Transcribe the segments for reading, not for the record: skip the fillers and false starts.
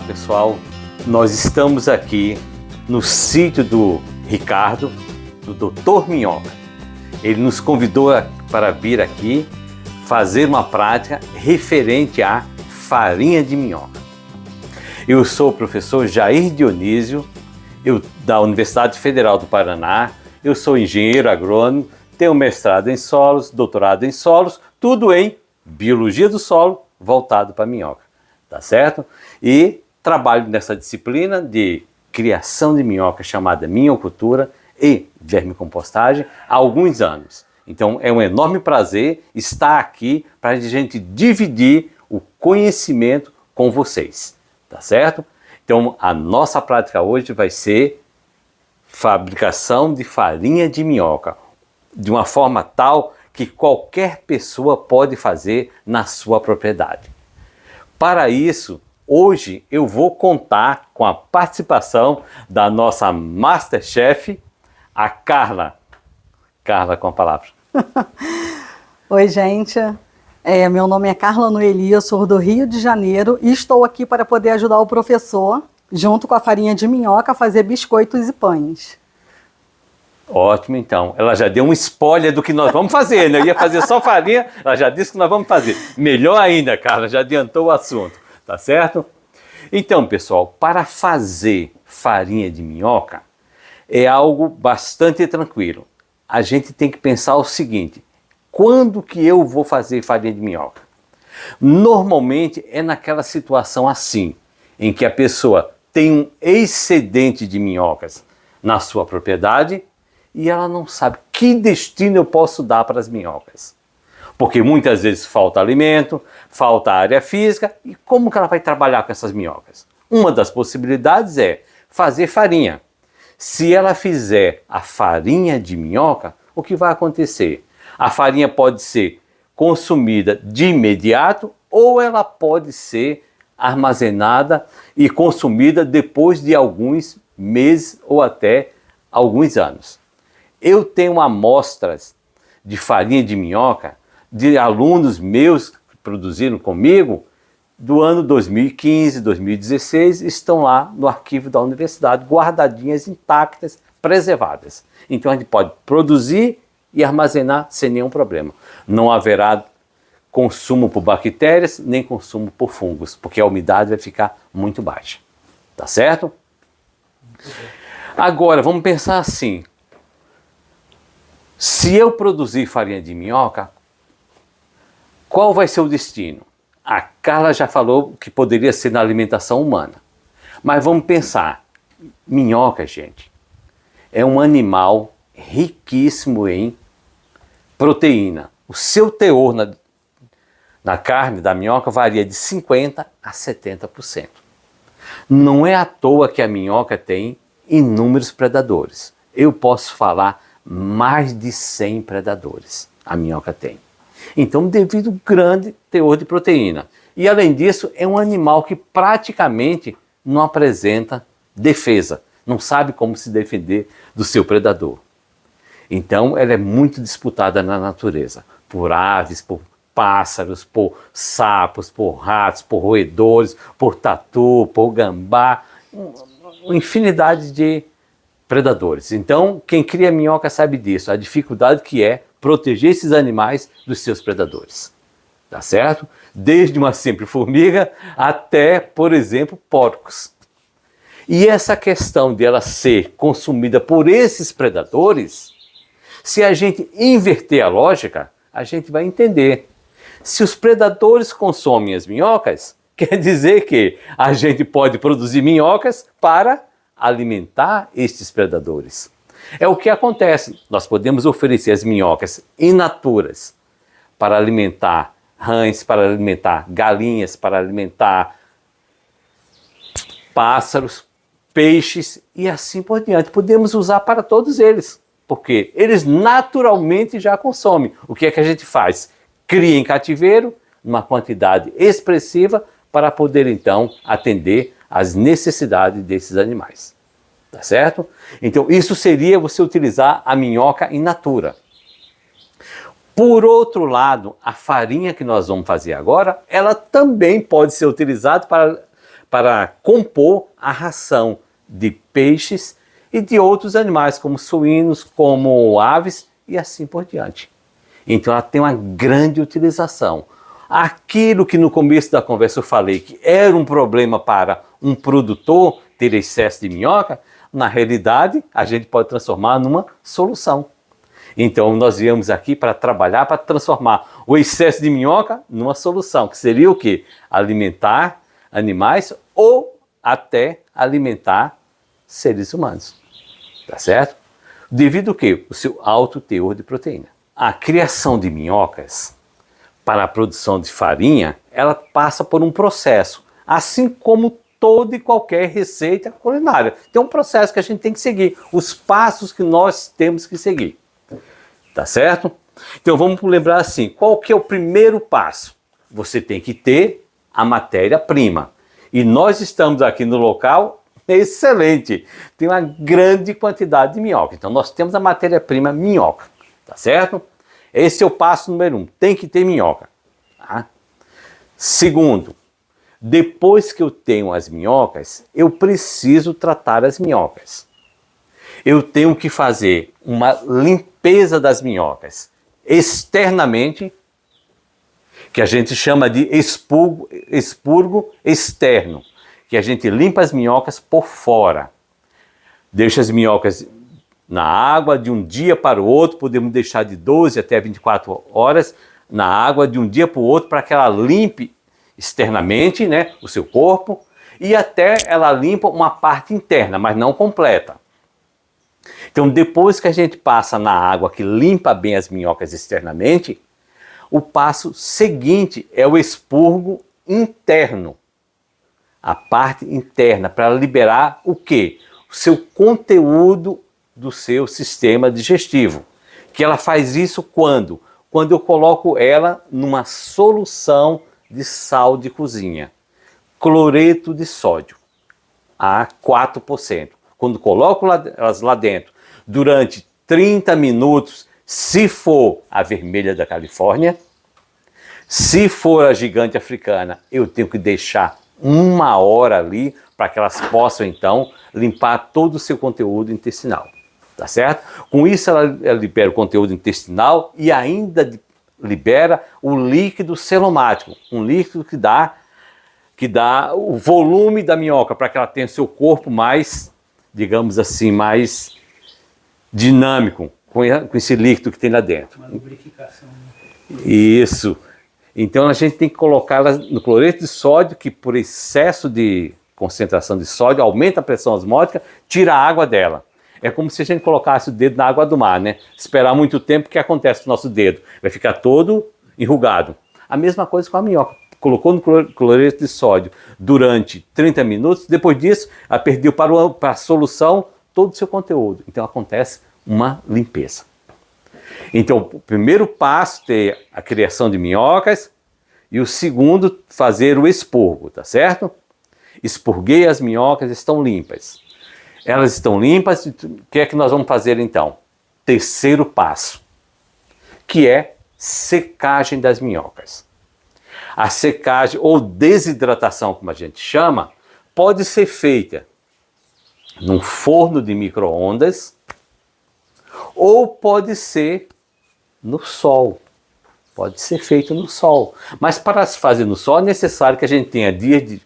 Pessoal, nós estamos aqui no sítio do Ricardo, do Dr. Minhoca. Ele nos convidou para vir aqui fazer uma prática referente à farinha de minhoca. Eu sou o professor Jair Dionísio, da Universidade Federal do Paraná. Eu sou engenheiro agrônomo, tenho mestrado em solos, doutorado em solos, tudo em biologia do solo voltado para minhoca, tá certo? E trabalho nessa disciplina de criação de minhoca chamada minhocultura e vermicompostagem há alguns anos. Então é um enorme prazer estar aqui para a gente dividir o conhecimento com vocês, tá certo? Então a nossa prática hoje vai ser fabricação de farinha de minhoca, de uma forma tal que qualquer pessoa pode fazer na sua propriedade. Para isso, hoje eu vou contar com a participação da nossa Masterchef, a Carla. Carla, com a palavra. Oi, gente. Meu nome é Carla Noeli, eu sou do Rio de Janeiro e estou aqui para poder ajudar o professor, junto com a farinha de minhoca, a fazer biscoitos e pães. Ótimo, então. Ela já deu um spoiler do que nós vamos fazer, né? Eu ia fazer só farinha, ela já disse que nós vamos fazer. Melhor ainda, Carla, já adiantou o assunto, tá certo? Então, pessoal, para fazer farinha de minhoca é algo bastante tranquilo. A gente tem que pensar o seguinte: quando que eu vou fazer farinha de minhoca? Normalmente é naquela situação assim, em que a pessoa tem um excedente de minhocas na sua propriedade e ela não sabe que destino eu posso dar para as minhocas. Porque muitas vezes falta alimento, falta área física, e como que ela vai trabalhar com essas minhocas? Uma das possibilidades é fazer farinha. Se ela fizer a farinha de minhoca, o que vai acontecer? A farinha pode ser consumida de imediato ou ela pode ser armazenada e consumida depois de alguns meses ou até alguns anos. Eu tenho amostras de farinha de minhoca de alunos meus que produziram comigo do ano 2015, 2016, estão lá no arquivo da universidade, guardadinhas, intactas, preservadas. Então a gente pode produzir e armazenar sem nenhum problema. Não haverá consumo por bactérias, nem consumo por fungos, porque a umidade vai ficar muito baixa. Tá certo? Agora, vamos pensar assim. Se eu produzir farinha de minhoca, qual vai ser o destino? A Carla já falou que poderia ser na alimentação humana. Mas vamos pensar. Minhoca, gente, é um animal riquíssimo em proteína. O seu teor na carne da minhoca varia de 50% a 70%. Não é à toa que a minhoca tem inúmeros predadores. Eu posso falar mais de 100 predadores a minhoca tem. Então, devido ao grande teor de proteína. E além disso, é um animal que praticamente não apresenta defesa, não sabe como se defender do seu predador. Então, ela é muito disputada na natureza, por aves, por pássaros, por sapos, por ratos, por roedores, por tatu, por gambá, uma infinidade de predadores. Então, quem cria minhoca sabe disso, a dificuldade que é proteger esses animais dos seus predadores. Tá certo? Desde uma simples formiga até, por exemplo, porcos. E essa questão de ela ser consumida por esses predadores, se a gente inverter a lógica, a gente vai entender. Se os predadores consomem as minhocas, quer dizer que a gente pode produzir minhocas para alimentar estes predadores. É o que acontece. Nós podemos oferecer as minhocas in naturas para alimentar rãs, para alimentar galinhas, para alimentar pássaros, peixes e assim por diante. Podemos usar para todos eles, porque eles naturalmente já consomem. O que é que a gente faz? Cria em cativeiro, numa quantidade expressiva, para poder então atender às necessidades desses animais. Tá certo? Então isso seria você utilizar a minhoca in natura. Por outro lado, a farinha que nós vamos fazer agora, ela também pode ser utilizada para compor a ração de peixes e de outros animais, como suínos, como aves e assim por diante. Então ela tem uma grande utilização. Aquilo que no começo da conversa eu falei que era um problema para um produtor ter excesso de minhoca, na realidade a gente pode transformar numa solução. Então nós viemos aqui para trabalhar, para transformar o excesso de minhoca numa solução, que seria o quê? Alimentar animais ou até alimentar seres humanos. Tá certo? Devido ao quê? O seu alto teor de proteína. A criação de minhocas para a produção de farinha, ela passa por um processo, assim como toda e qualquer receita culinária. Tem um processo que a gente tem que seguir, os passos que nós temos que seguir. Tá certo? Então vamos lembrar assim, qual que é o primeiro passo? Você tem que ter a matéria-prima. E nós estamos aqui no local excelente. Tem uma grande quantidade de minhoca. Então nós temos a matéria-prima minhoca. Tá certo? Esse é o passo número 1. Tem que ter minhoca. Tá? Segundo, depois que eu tenho as minhocas, eu preciso tratar as minhocas. Eu tenho que fazer uma limpeza das minhocas externamente, que a gente chama de expurgo externo, que a gente limpa as minhocas por fora. Deixa as minhocas na água de um dia para o outro, podemos deixar de 12 até 24 horas na água de um dia para o outro, para que ela limpe externamente, né, o seu corpo, e até ela limpa uma parte interna, mas não completa. Então, depois que a gente passa na água que limpa bem as minhocas externamente, o passo seguinte é o expurgo interno. A parte interna, para liberar o quê? O seu conteúdo do seu sistema digestivo. Que ela faz isso quando? Quando eu coloco ela numa solução de sal de cozinha. Cloreto de sódio, a 4%. Quando coloco elas lá dentro durante 30 minutos, se for a vermelha da Califórnia, se for a gigante africana, eu tenho que deixar 1 hora ali para que elas possam então limpar todo o seu conteúdo intestinal. Tá certo? Com isso ela libera o conteúdo intestinal e ainda libera o líquido celomático, um líquido que dá o volume da minhoca para que ela tenha seu corpo mais, digamos assim, mais dinâmico com esse líquido que tem lá dentro. Uma lubrificação. Isso. Então a gente tem que colocá-la no cloreto de sódio, que por excesso de concentração de sódio aumenta a pressão osmótica, tira a água dela. É como se a gente colocasse o dedo na água do mar, né? Esperar muito tempo, o que acontece com o nosso dedo? Vai ficar todo enrugado. A mesma coisa com a minhoca. Colocou no cloreto de sódio durante 30 minutos, depois disso, ela perdeu para a solução todo o seu conteúdo. Então acontece uma limpeza. Então, o primeiro passo é ter a criação de minhocas e o segundo, fazer o expurgo, tá certo? Expurguei as minhocas, estão limpas. Elas estão limpas, o que é que nós vamos fazer então? Terceiro passo, que é secagem das minhocas. A secagem ou desidratação, como a gente chama, pode ser feita num forno de micro-ondas ou pode ser no sol. Pode ser feito no sol. Mas para se fazer no sol é necessário que a gente tenha dias de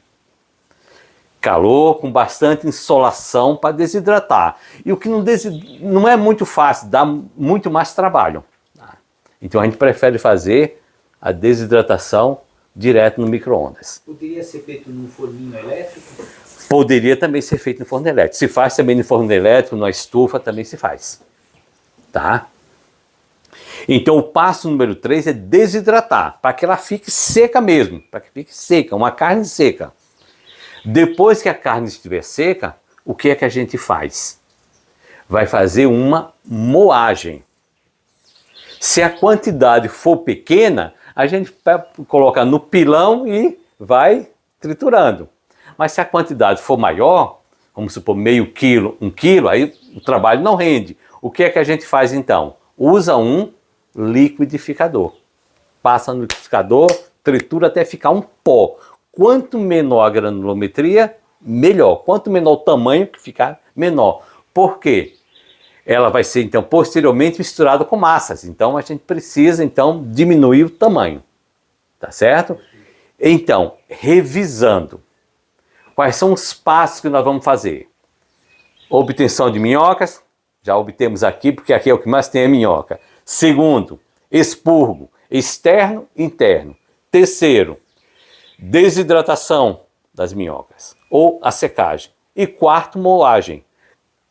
calor, com bastante insolação para desidratar. E o que não é muito fácil, dá muito mais trabalho. Então a gente prefere fazer a desidratação direto no micro-ondas. Poderia ser feito num forninho elétrico? Poderia também ser feito no forno elétrico. Se faz também no forno elétrico, na estufa também se faz. Tá? Então o passo número 3 é desidratar, para que ela fique seca mesmo, para que fique seca, uma carne seca. Depois que a carne estiver seca, o que é que a gente faz? Vai fazer uma moagem. Se a quantidade for pequena, a gente coloca no pilão e vai triturando. Mas se a quantidade for maior, vamos supor meio quilo, 1 quilo, aí o trabalho não rende. O que é que a gente faz então? Usa um liquidificador. Passa no liquidificador, tritura até ficar um pó. quanto menor a granulometria, melhor. Quanto menor o tamanho, que ficar menor. Por quê? Ela vai ser, então, posteriormente misturada com massas. Então, a gente precisa, então, diminuir o tamanho. Tá certo? Então, revisando. Quais são os passos que nós vamos fazer? Obtenção de minhocas. Já obtemos aqui, porque aqui é o que mais tem a minhoca. Segundo, expurgo. Externo e interno. Terceiro, desidratação das minhocas. Ou a secagem. E quarto, moagem.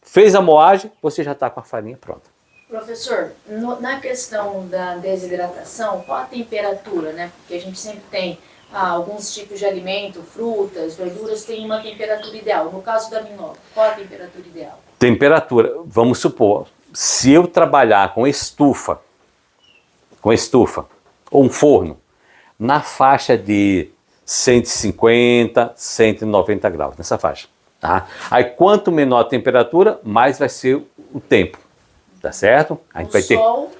Fez a moagem, você já está com a farinha pronta. Professor, na questão da desidratação, qual a temperatura, né? Porque a gente sempre tem alguns tipos de alimento, frutas, verduras, tem uma temperatura ideal. No caso da minhoca, qual a temperatura ideal? Temperatura, vamos supor, se eu trabalhar com estufa, ou um forno, na faixa de 150, 190 graus, nessa faixa. Tá? Aí quanto menor a temperatura, mais vai ser o tempo, tá certo? A gente vai ter...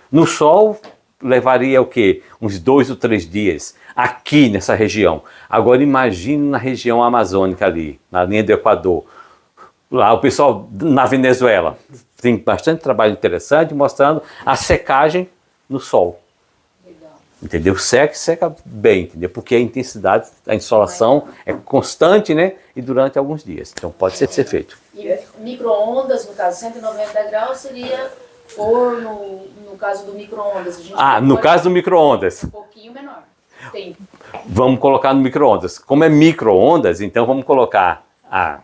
No sol levaria o quê? Uns 2 ou 3 dias, aqui nessa região. Agora imagine na região amazônica ali, na linha do Equador. Lá o pessoal na Venezuela, tem bastante trabalho interessante mostrando a secagem no sol. Entendeu? Seca bem, entendeu? Porque a intensidade, a insolação é constante, né? E durante alguns dias. Então pode ser feito. E micro-ondas, no caso 190 graus, seria forno, no caso do micro-ondas. No caso do micro-ondas. Um pouquinho menor. Tem. Vamos colocar no micro-ondas. Como é micro-ondas, então vamos colocar a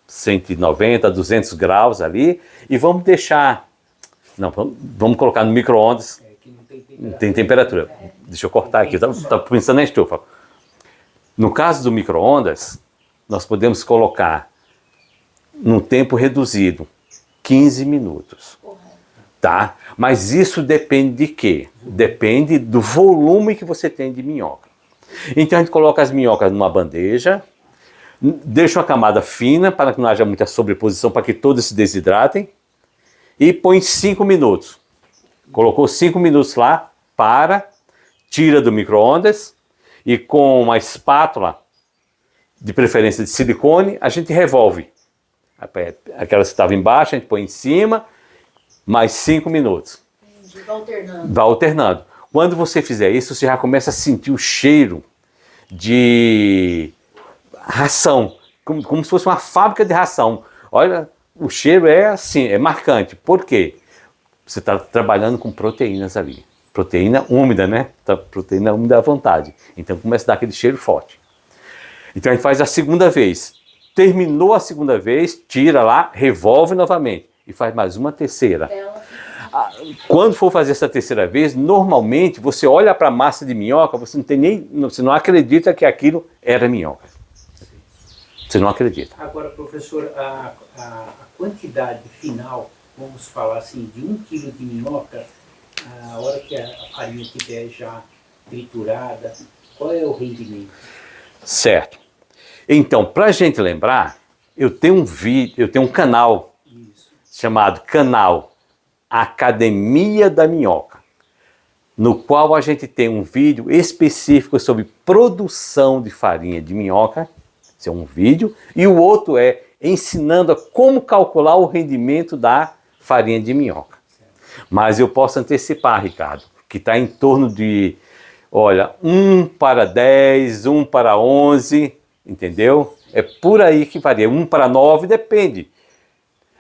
190, 200 graus ali e vamos deixar... Não, vamos colocar no micro-ondas. Não tem temperatura. Deixa eu cortar aqui, eu estava pensando na estufa. No caso do micro-ondas, nós podemos colocar num tempo reduzido, 15 minutos. Tá? Mas isso depende de quê? Depende do volume que você tem de minhoca. Então a gente coloca as minhocas numa bandeja, deixa uma camada fina para que não haja muita sobreposição, para que todas se desidratem, e põe 5 minutos. Colocou 5 minutos lá, tira do micro-ondas e com uma espátula, de preferência de silicone, a gente revolve. Aquela que estava embaixo, a gente põe em cima, mais 5 minutos. Entendi, vai alternando. Vai alternando. Quando você fizer isso, você já começa a sentir o cheiro de ração, como se fosse uma fábrica de ração. Olha, o cheiro é assim, é marcante. Por quê? Você está trabalhando com proteínas ali. Proteína úmida, né? Proteína úmida à vontade. Então começa a dar aquele cheiro forte. Então a gente faz a segunda vez. Terminou a segunda vez, tira lá, revolve novamente. E faz mais uma terceira. Quando for fazer essa terceira vez, normalmente você olha para a massa de minhoca, você não acredita que aquilo era minhoca. Você não acredita. Agora, professor, a quantidade final, vamos falar assim, de 1 quilo de minhoca, a hora que a farinha estiver já triturada, qual é o rendimento? Certo. Então, para a gente lembrar, eu tenho um canal chamado Canal Academia da Minhoca, no qual a gente tem um vídeo específico sobre produção de farinha de minhoca, esse é um vídeo, e o outro é ensinando a como calcular o rendimento da farinha de minhoca. Mas eu posso antecipar, Ricardo, que está em torno de, olha, 1:10, 1:11, entendeu? É por aí que varia, 1:9, depende.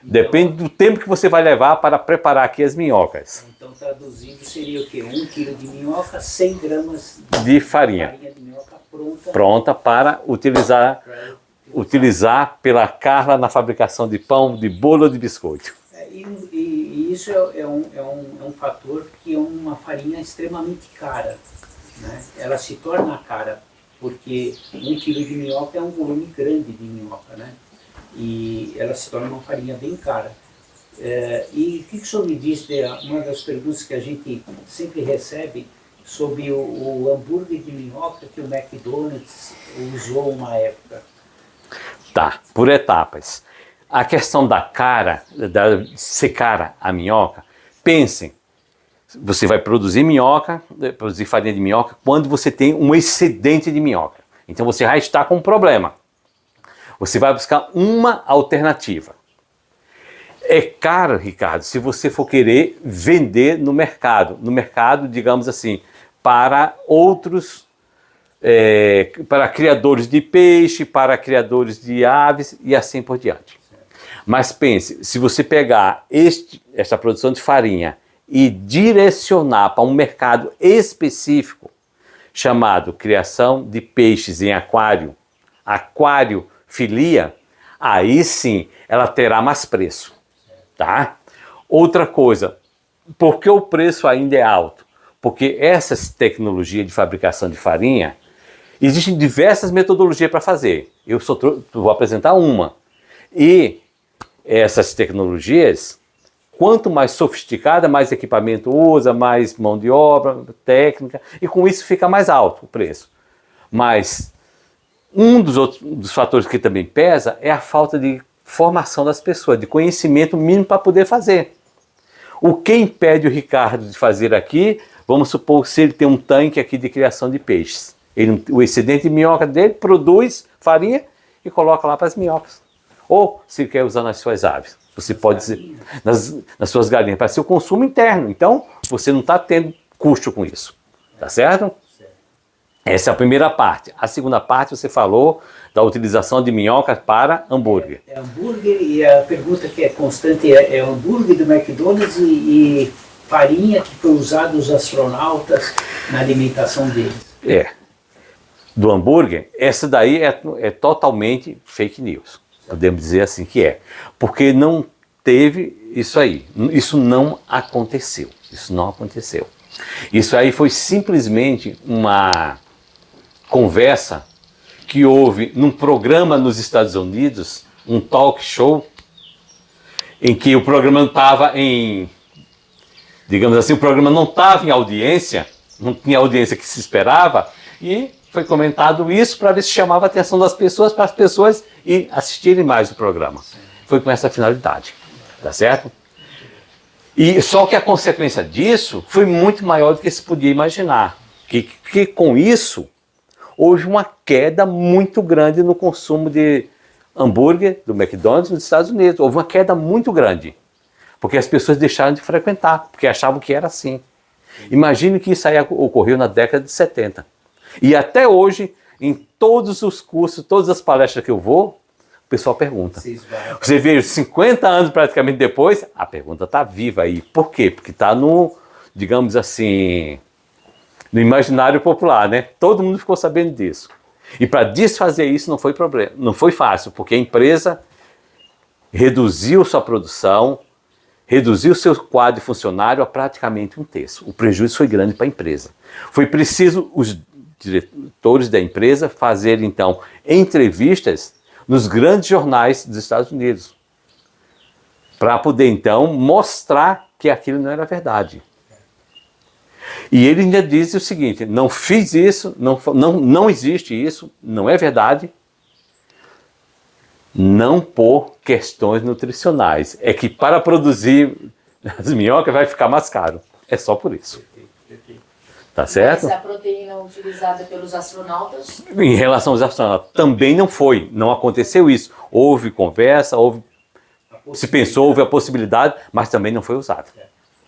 Depende do tempo que você vai levar para preparar aqui as minhocas. Então, traduzindo, seria o quê? 1 quilo de minhoca, 100 gramas de farinha de minhoca pronta. Pronta para utilizar pela Carla na fabricação de pão, de bolo ou de biscoito. E isso é um fator que é uma farinha extremamente cara, né? Ela se torna cara, porque 1 quilo de minhoca é um volume grande de minhoca, né? E ela se torna uma farinha bem cara. E o que o senhor me diz de uma das perguntas que a gente sempre recebe sobre o hambúrguer de minhoca que o McDonald's usou uma época? Tá, por etapas. A questão da ser cara a minhoca, pensem, você vai produzir minhoca, produzir farinha de minhoca, quando você tem um excedente de minhoca. Então você já está com um problema. Você vai buscar uma alternativa. É caro, Ricardo, se você for querer vender no mercado, digamos assim, para outros, para criadores de peixe, para criadores de aves e assim por diante. Mas pense, se você pegar essa produção de farinha e direcionar para um mercado específico, chamado criação de peixes em aquário, aquariofilia, aí sim ela terá mais preço, tá? Outra coisa, por que o preço ainda é alto? Porque essas tecnologias de fabricação de farinha, existem diversas metodologias para fazer. Eu vou apresentar uma. E essas tecnologias, quanto mais sofisticada, mais equipamento usa, mais mão de obra, técnica, e com isso fica mais alto o preço. Mas um dos fatores que também pesa é a falta de formação das pessoas, de conhecimento mínimo para poder fazer. O que impede o Ricardo de fazer aqui, vamos supor, se ele tem um tanque aqui de criação de peixes. O excedente de minhoca dele produz farinha e coloca lá para as minhocas. Ou se quer usar nas suas aves. Você pode dizer, nas suas galinhas, para seu consumo interno. Então, você não está tendo custo com isso. Tá certo? Essa é a primeira parte. A segunda parte, você falou da utilização de minhocas para hambúrguer. Hambúrguer, e a pergunta que é constante é hambúrguer do McDonald's e farinha que foi usada os astronautas na alimentação deles. Do hambúrguer, essa daí é totalmente fake news. Podemos dizer assim que é. Porque não teve isso aí. Isso não aconteceu. Isso aí foi simplesmente uma conversa que houve num programa nos Estados Unidos, um talk show, em que o programa não estava digamos assim, o programa não estava em audiência, não tinha a audiência que se esperava, e foi comentado isso para ver se chamava a atenção das pessoas, para as pessoas ir assistirem mais o programa. Foi com essa finalidade, tá certo? E só que a consequência disso foi muito maior do que se podia imaginar. Que com isso, houve uma queda muito grande no consumo de hambúrguer do McDonald's nos Estados Unidos. Houve uma queda muito grande, porque as pessoas deixaram de frequentar, porque achavam que era assim. Imagine que isso aí ocorreu na década de 70. E até hoje, em todos os cursos, todas as palestras que eu vou, o pessoal pergunta. Você vê 50 anos praticamente depois, a pergunta está viva aí. Por quê? Porque está no, digamos assim, no imaginário popular, né? Todo mundo ficou sabendo disso. E para desfazer isso não foi problema, não foi fácil, porque a empresa reduziu sua produção, reduziu seu quadro de funcionário a praticamente 1/3. O prejuízo foi grande para a empresa. Foi preciso os diretores da empresa fazerem, então, entrevistas nos grandes jornais dos Estados Unidos, para poder, então, mostrar que aquilo não era verdade. E ele ainda diz o seguinte: não fiz isso, não existe isso, não é verdade, não por questões nutricionais. É que para produzir as minhocas vai ficar mais caro. É só por isso. Tá certo? Mas a proteína utilizada pelos astronautas? Em relação aos astronautas, também não foi. Não aconteceu isso. Houve conversa, se pensou, houve a possibilidade, mas também não foi usado.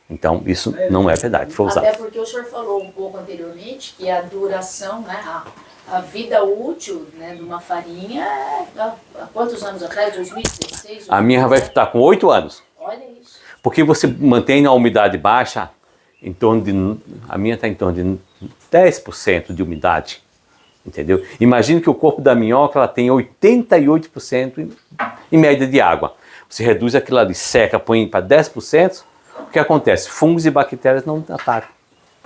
Então, isso não é verdade, foi usado. Até porque o senhor falou um pouco anteriormente que a duração, né, a vida útil, né, de uma farinha, há quantos anos atrás? 2016? A minha vai estar com 8 anos. Olha isso. Porque você mantém a umidade baixa, a minha está em torno de 10% de umidade, entendeu? Imagine que o corpo da minhoca ela tem 88% em média de água. Você reduz aquilo ali, seca, põe para 10%, o que acontece? Fungos e bactérias não atacam.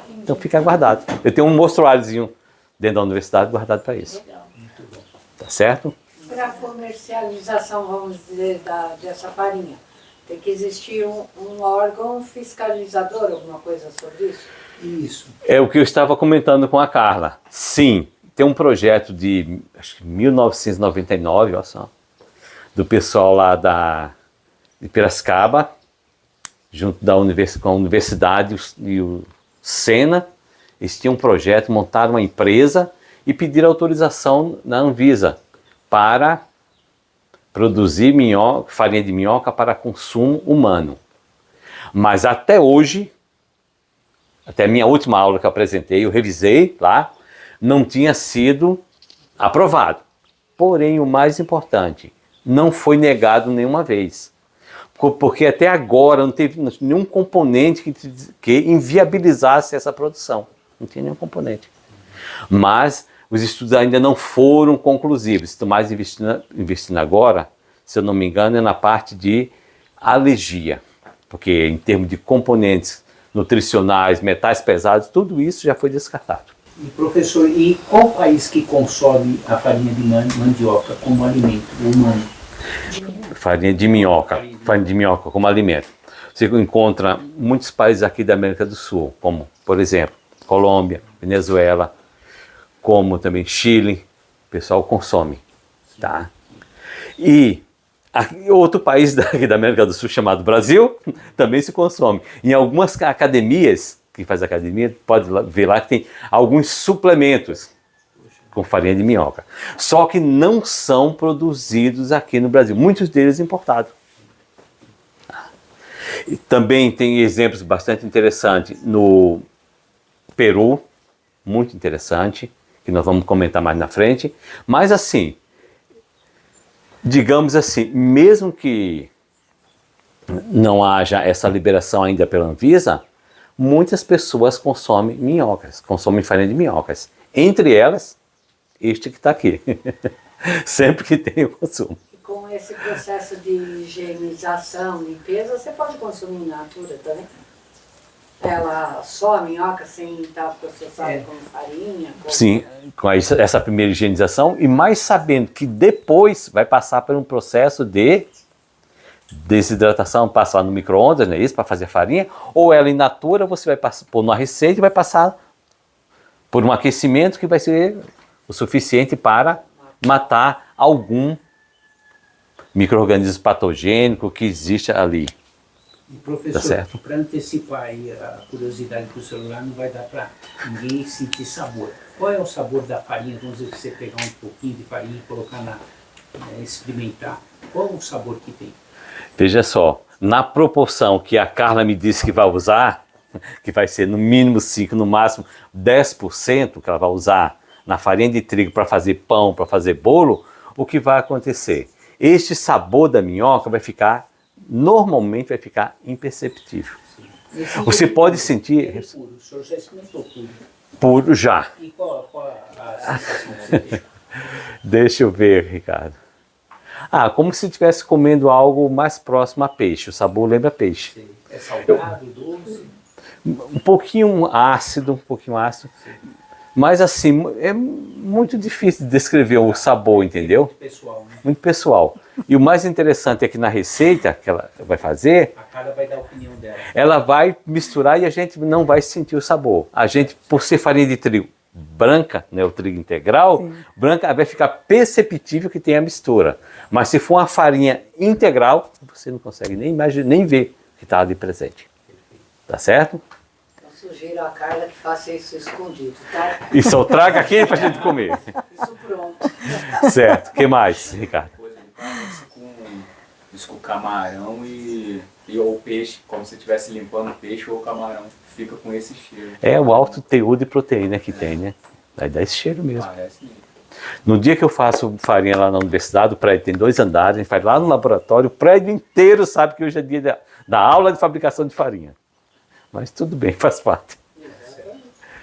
Então fica guardado. Eu tenho um mostruáriozinho dentro da universidade guardado para isso. Legal. Tá certo? Para a comercialização, vamos dizer, dessa farinha, tem que existir um órgão fiscalizador, alguma coisa sobre isso? Isso. É o que eu estava comentando com a Carla. Sim, tem um projeto de acho que 1999, olha só, do pessoal lá de Piracicaba, junto com a universidade e o Sena. Eles tinham um projeto, montaram uma empresa e pedir autorização na Anvisa para produzir farinha de minhoca para consumo humano. Mas até hoje, até a minha última aula que eu apresentei, eu revisei lá, não tinha sido aprovado. Porém, o mais importante, não foi negado nenhuma vez. Porque até agora não teve nenhum componente que inviabilizasse essa produção. Não tinha nenhum componente. Mas os estudos ainda não foram conclusivos. Estou mais investindo agora, se eu não me engano, é na parte de alergia. Porque em termos de componentes nutricionais, metais pesados, tudo isso já foi descartado. E professor, e qual país que consome a farinha de mandioca como alimento humano? Farinha de minhoca como alimento. Você encontra muitos países aqui da América do Sul, como, por exemplo, Colômbia, Venezuela, como também Chile, o pessoal consome, tá? E outro país daqui da América do Sul, chamado Brasil, também se consome. Em algumas academias, quem faz academia, pode ver lá que tem alguns suplementos com farinha de minhoca. Só que não são produzidos aqui no Brasil, muitos deles importados. E também tem exemplos bastante interessantes no Peru, muito interessante, que nós vamos comentar mais na frente. Mas assim, digamos assim, mesmo que não haja essa liberação ainda pela Anvisa, muitas pessoas consomem minhocas, consomem farinha de minhocas. Entre elas, este que está aqui. Sempre que tem o consumo. E com esse processo de higienização, limpeza, você pode consumir in natura também? Ela só a minhoca sem estar processada como farinha? Sim, com essa primeira higienização e mais sabendo que depois vai passar por um processo de desidratação, passar no micro-ondas, não é isso, para fazer farinha, ou ela in natura, você vai pôr numa receita e vai passar por um aquecimento que vai ser o suficiente para matar algum micro-organismo patogênico que existe ali. E professor, para antecipar aí a curiosidade do celular, não vai dar para ninguém sentir sabor. Qual é o sabor da farinha? Vamos dizer que você pegar um pouquinho de farinha e colocar experimentar. Qual o sabor que tem? Veja só, na proporção que a Carla me disse que vai usar, que vai ser no mínimo 5%, no máximo 10% que ela vai usar na farinha de trigo para fazer pão, para fazer bolo, o que vai acontecer? Este sabor da minhoca vai ficar, normalmente vai ficar imperceptível. Você pode sentir... Puro. O senhor já experimentou puro? Puro já. E qual a sensação que você tem? Deixa eu ver, Ricardo. Como se estivesse comendo algo mais próximo a peixe. O sabor lembra peixe. É salgado, doce? Um pouquinho ácido. Mas assim, é muito difícil de descrever o sabor, entendeu? Muito pessoal, né? Muito pessoal. E o mais interessante é que na receita que ela vai fazer, a Carla vai dar a opinião dela. Ela vai misturar e a gente não vai sentir o sabor. A gente, por ser farinha de trigo branca, né, o trigo integral, sim, branca, vai ficar perceptível que tem a mistura. Mas se for uma farinha integral, você não consegue nem imaginar, nem ver que está ali presente. Tá certo? Sugiro a Carla que faça isso escondido, tá? E só traga aqui para a gente comer. Isso pronto. Certo. O que mais, Ricardo? Com camarão e ou peixe, como se estivesse limpando o peixe ou o camarão. Fica com esse cheiro. É o alto teor de proteína que tem, né? Aí dá esse cheiro mesmo. Parece mesmo. No dia que eu faço farinha lá na universidade, o prédio tem 2 andares, a gente faz lá no laboratório, o prédio inteiro sabe que hoje é dia da aula de fabricação de farinha. Mas tudo bem, faz parte.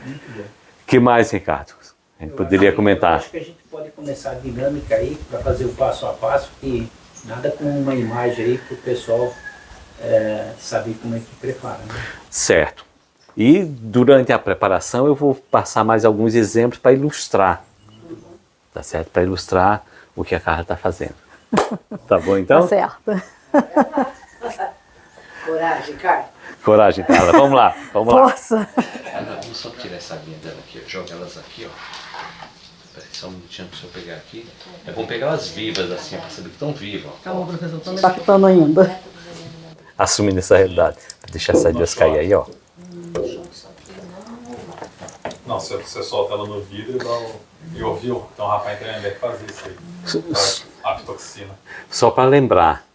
Muito bom. O que mais, Ricardo? A gente poderia comentar. Eu acho que a gente pode começar a dinâmica aí para fazer o passo a passo, que nada com uma imagem aí para o pessoal saber como é que prepara. Né? Certo. E durante a preparação eu vou passar mais alguns exemplos para ilustrar. Tá certo? Para ilustrar o que a Carla está fazendo. Tá bom então? Tá certo. Coragem, Carla. Coragem, Carla. Vamos lá. Força. Vamos só tirar essa linha dela aqui, joga elas aqui, ó. Peraí, só um minutinho para eu pegar aqui. É bom pegar elas vivas assim, para saber que estão vivas. Calma, professor, tô impactando ainda. Assumindo essa realidade. Deixa essas duas cair aí, ó. Não, você solta ela no vidro e dá E ouviu? Então o rapaz entrando deve fazer isso aí. Aftoxina. Só para lembrar,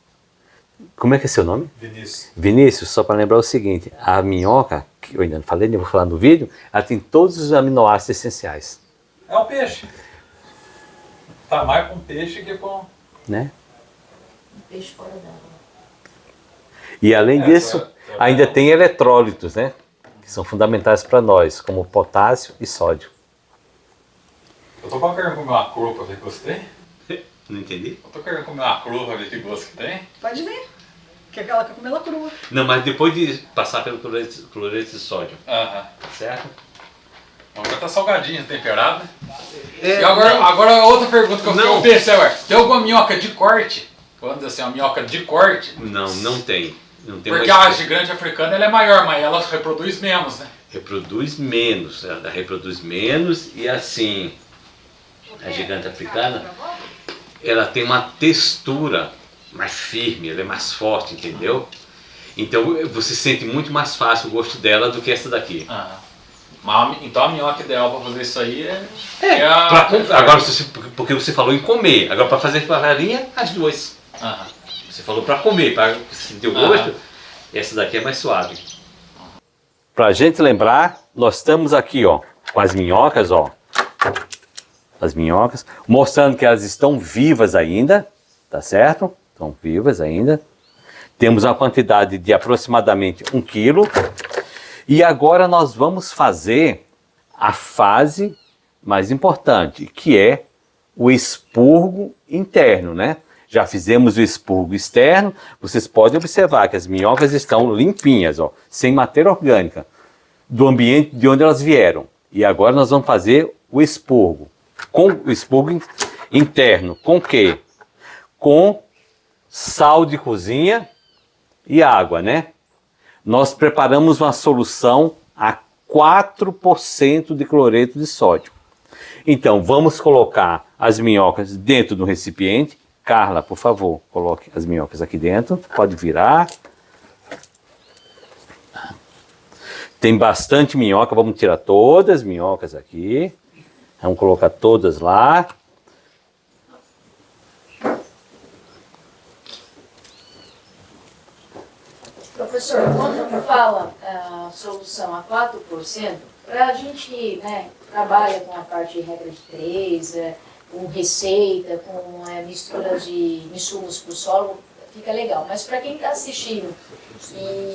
como é que é seu nome? Vinícius. Vinícius, só para lembrar o seguinte, a minhoca, que eu ainda não falei, nem vou falar no vídeo, ela tem todos os aminoácidos essenciais, É um peixe. Tá mais com peixe que com... né? Peixe fora d'água. E além disso, só ainda tem eletrólitos, né? Que são fundamentais para nós, como potássio e sódio. Eu tô querendo comer uma crua pra ver que gostei. Não entendi? Eu tô querendo comer uma crua pra ver que gosto que tem. Pode ver. Que aquela quer comer ela crua. Não, mas depois de passar pelo cloreto de sódio, Aham. certo? Agora tá salgadinha, temperada. E agora outra pergunta que eu pensei, ué. Tem alguma minhoca de corte? Vamos dizer assim, uma minhoca de corte? Não tem. Não tem Porque mais a gigante africana ela é maior, mas ela reproduz menos, né? reproduz menos, ela reproduz menos e assim, a gigante africana, ela tem uma textura mais firme, ela é mais forte, entendeu? Então você sente muito mais fácil o gosto dela do que essa daqui. Então a minhoca ideal para fazer isso aí Agora, porque você falou em comer, agora para fazer farinha, as duas. Você falou para comer, para sentir o gosto, essa daqui é mais suave. Para a gente lembrar, nós estamos aqui, ó, com as minhocas, ó. As minhocas, mostrando que elas estão vivas ainda, tá certo? Estão vivas ainda. Temos uma quantidade de aproximadamente 1 quilo. E agora nós vamos fazer a fase mais importante, que é o expurgo interno, né? Já fizemos o expurgo externo, vocês podem observar que as minhocas estão limpinhas, ó, sem matéria orgânica, do ambiente de onde elas vieram. E agora nós vamos fazer o expurgo. Com o expurgo interno, com o quê? Com sal de cozinha e água, né? Nós preparamos uma solução a 4% de cloreto de sódio. Então, vamos colocar as minhocas dentro do recipiente. Carla, por favor, coloque as minhocas aqui dentro. Pode virar. Tem bastante minhoca, vamos tirar todas as minhocas aqui. Vamos colocar todas lá. Professor, quando fala solução a 4%, para a gente que trabalha com a parte de regra de 3, com receita, com mistura de insumos para o solo, fica legal. Mas para quem está assistindo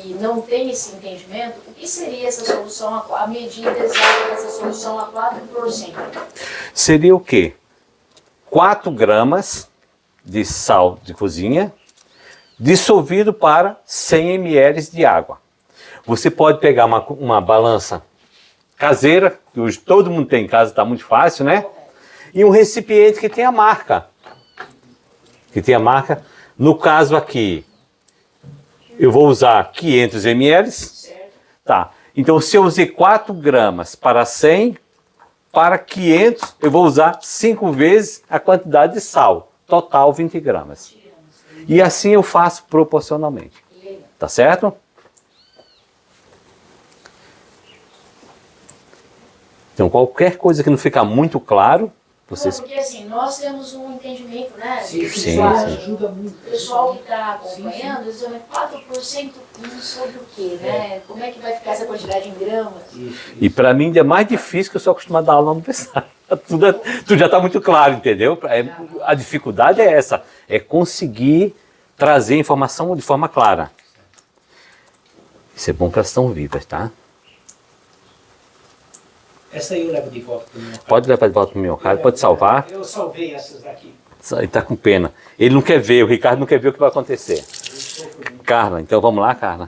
e não tem esse entendimento, o que seria essa solução, a medida exata dessa solução a 4%? Seria o quê? 4 gramas de sal de cozinha, dissolvido para 100 ml de água. Você pode pegar uma balança caseira, que hoje todo mundo tem em casa, está muito fácil, né? E um recipiente que tem a marca. No caso aqui, eu vou usar 500 ml. Tá. Então, se eu usei 4 gramas para 100, para 500, eu vou usar 5 vezes a quantidade de sal. Total, 20 gramas. E assim eu faço proporcionalmente. Tá certo? Então, qualquer coisa que não ficar muito claro, vocês... Porque assim, nós temos um entendimento, né? Sim, Sim. ajuda muito. O pessoal que está acompanhando, eles dizem 4% sobre o quê, né? Como é que vai ficar essa quantidade em gramas? E para mim ainda é mais difícil, que eu sou acostumado a dar aula na universidade. Tudo já está muito claro, entendeu? A dificuldade é essa, é conseguir trazer informação de forma clara. Isso é bom que elas estão vivas, tá? Essa aí eu levo de volta para o meu carro. Pode levar de volta para o meu carro, pode salvar. Eu salvei essas daqui. Ele está com pena. Ele não quer ver, o Ricardo não quer ver o que vai acontecer. Carla, então vamos lá, Carla.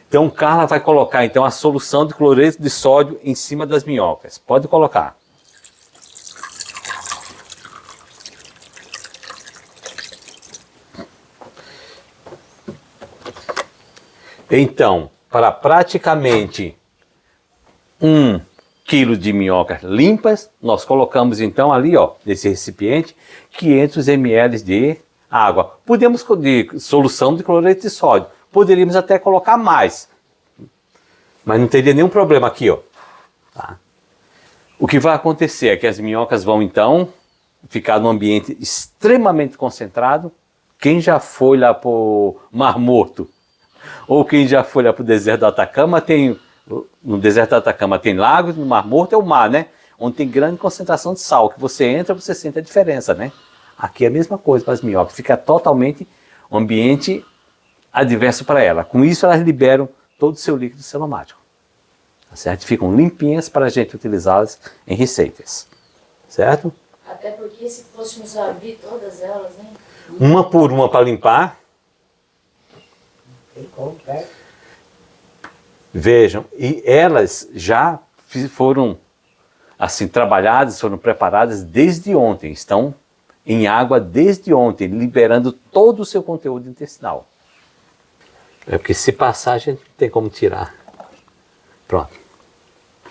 Então, Carla vai colocar então a solução de cloreto de sódio em cima das minhocas. Pode colocar. Então, para praticamente 1 quilo de minhocas limpas, nós colocamos então ali, ó, nesse recipiente, 500 ml de água. Podemos, de solução de cloreto de sódio, poderíamos até colocar mais, mas não teria nenhum problema aqui, ó. Tá. O que vai acontecer é que as minhocas vão então ficar num ambiente extremamente concentrado. Quem já foi lá para o Mar Morto, ou quem já foi lá para o deserto do Atacama, no deserto do Atacama tem lagos, no Mar Morto é o mar, né? Onde tem grande concentração de sal, que você entra, você sente a diferença, né? Aqui é a mesma coisa para as minhocas, fica totalmente um ambiente adverso para ela. Com isso elas liberam todo o seu líquido celomático, tá certo? Ficam limpinhas para a gente utilizá-las em receitas, certo? Até porque se fôssemos abrir todas elas, né? Uma por uma para limpar. Vejam, e elas já foram assim trabalhadas, foram preparadas desde ontem, estão em água desde ontem, liberando todo o seu conteúdo intestinal. É porque se passar a gente não tem como tirar. Pronto,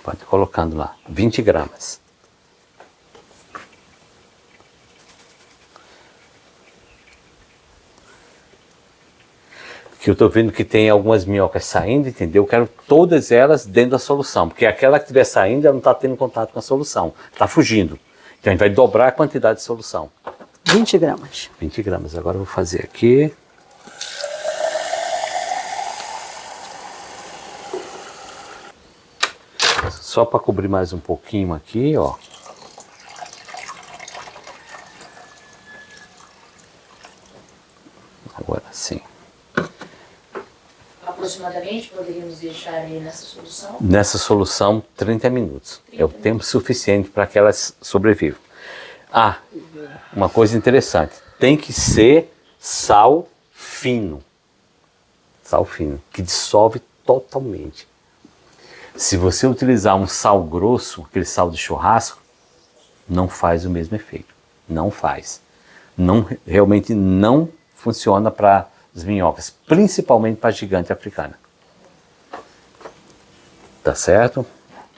pode ir colocando lá, 20 gramas. Que eu estou vendo que tem algumas minhocas saindo, entendeu? Eu quero todas elas dentro da solução, porque aquela que estiver saindo, ela não está tendo contato com a solução, está fugindo. Então a gente vai dobrar a quantidade de solução. 20 gramas. 20 gramas. Agora eu vou fazer aqui. Só para cobrir mais um pouquinho aqui, ó. Agora sim. Aproximadamente poderíamos deixar aí nessa solução? Nessa solução, 30 minutos. É o tempo suficiente para que elas sobrevivam. Ah, uma coisa interessante. Tem que ser sal fino. Sal fino, que dissolve totalmente. Se você utilizar um sal grosso, aquele sal de churrasco, não faz o mesmo efeito. Não faz. Realmente não funciona para as minhocas, principalmente para a gigante africana. Tá certo?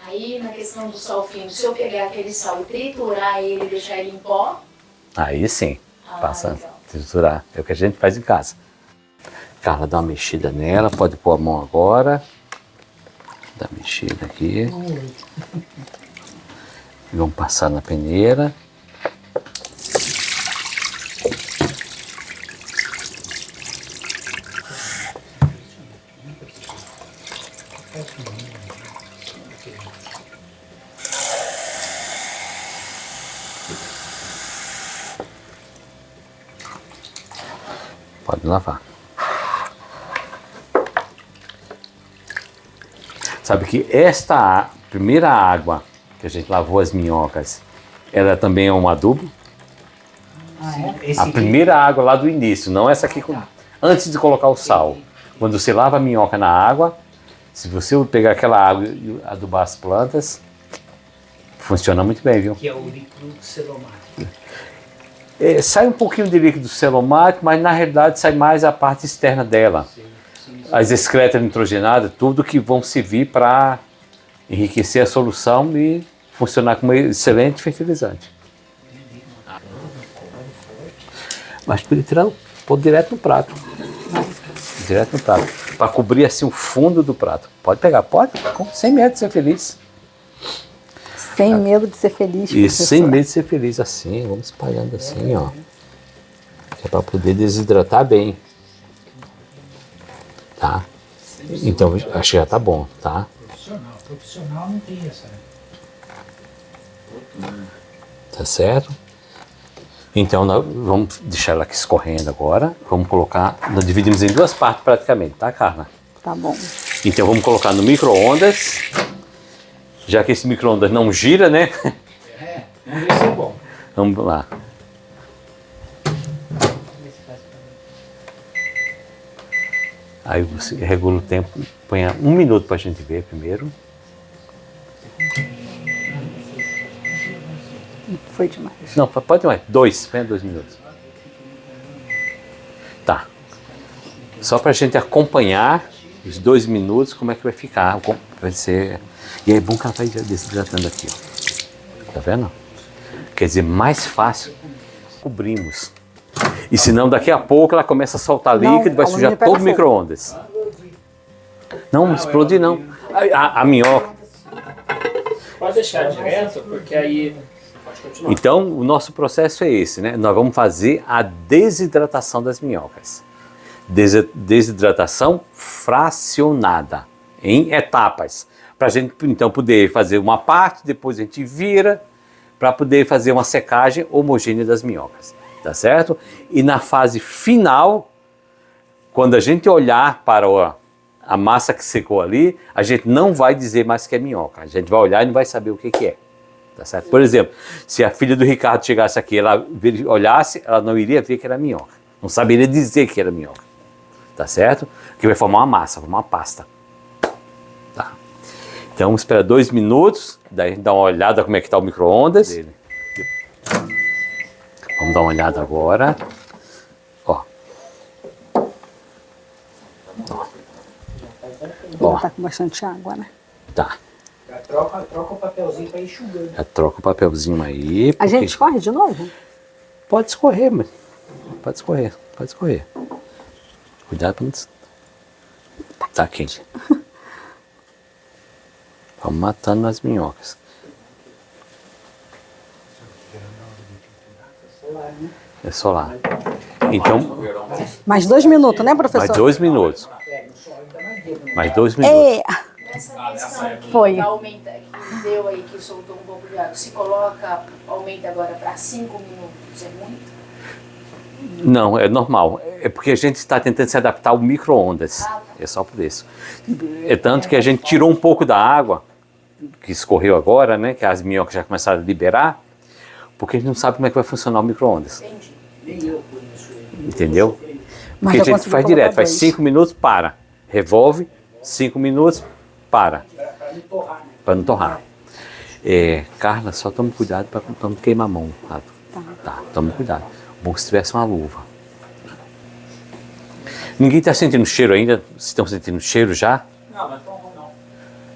Aí, na questão do sal fino, se eu pegar aquele sal e triturar ele e deixar ele em pó... Aí sim, passa legal. a triturar. É o que a gente faz em casa. Carla, dá uma mexida nela, pode pôr a mão agora. Dá uma mexida aqui. Vamos passar na peneira. Pode lavar. Sabe que esta primeira água que a gente lavou as minhocas, ela também é um adubo? A primeira água lá do início, não essa aqui antes de colocar o sal. Quando você lava a minhoca na água, se você pegar aquela água e adubar as plantas, funciona muito bem, viu? Que é o líquido celomático. Sai um pouquinho de líquido celomático, mas na realidade sai mais a parte externa dela. As excretas nitrogenadas, tudo que vão servir para enriquecer a solução e funcionar como excelente fertilizante. Mas pode tirar, pôr direto no prato. Direto no prato. Para cobrir assim o fundo do prato. Pode pegar, pode, sem medo de ser feliz. Sem medo de ser feliz, E professor. sem medo de ser feliz, assim, vamos espalhando assim, ó. É para poder desidratar bem. Tá? Então, acho que já tá bom, tá? Profissional não tem essa. Tá certo? Então, nós vamos deixar ela aqui escorrendo agora. Vamos colocar, nós dividimos em duas partes praticamente, tá, Carla? Tá bom. Então, vamos colocar no micro-ondas. Já que esse micro-ondas não gira, né? Vamos ver se é bom. Vamos lá. Aí você regula o tempo, põe 1 minuto para a gente ver primeiro. Foi demais. Não, pode mais. 2, põe 2 minutos. Tá. Só para a gente acompanhar os 2 minutos, como é que vai ficar. Vai ser... E aí é bom que ela vai desidratando aqui, ó. Tá vendo? Quer dizer, mais fácil cobrimos. E senão daqui a pouco ela começa a soltar líquido e vai sujar todo o micro-ondas. Não, explodir não. A minhoca. deixar direto, porque aí... Pode continuar. Então, o nosso processo é esse, né? Nós vamos fazer a desidratação das minhocas. Desidratação fracionada, em etapas. Para a gente, então, poder fazer uma parte, depois a gente vira, para poder fazer uma secagem homogênea das minhocas. Tá certo? E na fase final, quando a gente olhar para a massa que secou ali, a gente não vai dizer mais que é minhoca. A gente vai olhar e não vai saber o que é. Tá certo? Por exemplo, se a filha do Ricardo chegasse aqui, ela olhasse, ela não iria ver que era minhoca. Não saberia dizer que era minhoca. Tá certo? Que vai formar uma massa, formar uma pasta. Tá. Então, espera 2 minutos, daí dá uma olhada como é que está o micro-ondas. Vamos dar uma olhada agora. Ó. Ó. Tá com bastante água, né? Tá. Já troca o papelzinho para ir enxugando. Já troca o papelzinho aí. A gente escorre de novo? Pode escorrer, mas pode escorrer, pode escorrer. Cuidado para não... Tá quente. Vamos matando as minhocas. É solar. Então, Mais 2 minutos, né, professor? mais 2 minutos. Mais 2 minutos. É. Essa questão Foi. que aumenta, que deu aí, que soltou um pouco de água, se coloca, aumenta agora para 5 minutos, é muito? Não, é normal. É porque a gente está tentando se adaptar ao micro-ondas. É só por isso. É tanto que a gente tirou um pouco da água, que escorreu agora, né? Que as minhocas já começaram a liberar, porque a gente não sabe como é que vai funcionar o micro-ondas. Entendi. Nem eu conheço ele. Entendeu? Mas Porque já a gente consegui faz colocar direto, faz 2. 5 minutos, para. Revolve, 5 minutos, para. Para não torrar, né? Para não torrar. É, Carla, só tome cuidado para não queimar a mão. Tá, tome cuidado. Bom se tivesse uma luva. Ninguém está sentindo cheiro ainda? Vocês estão sentindo cheiro já? Não, mas não.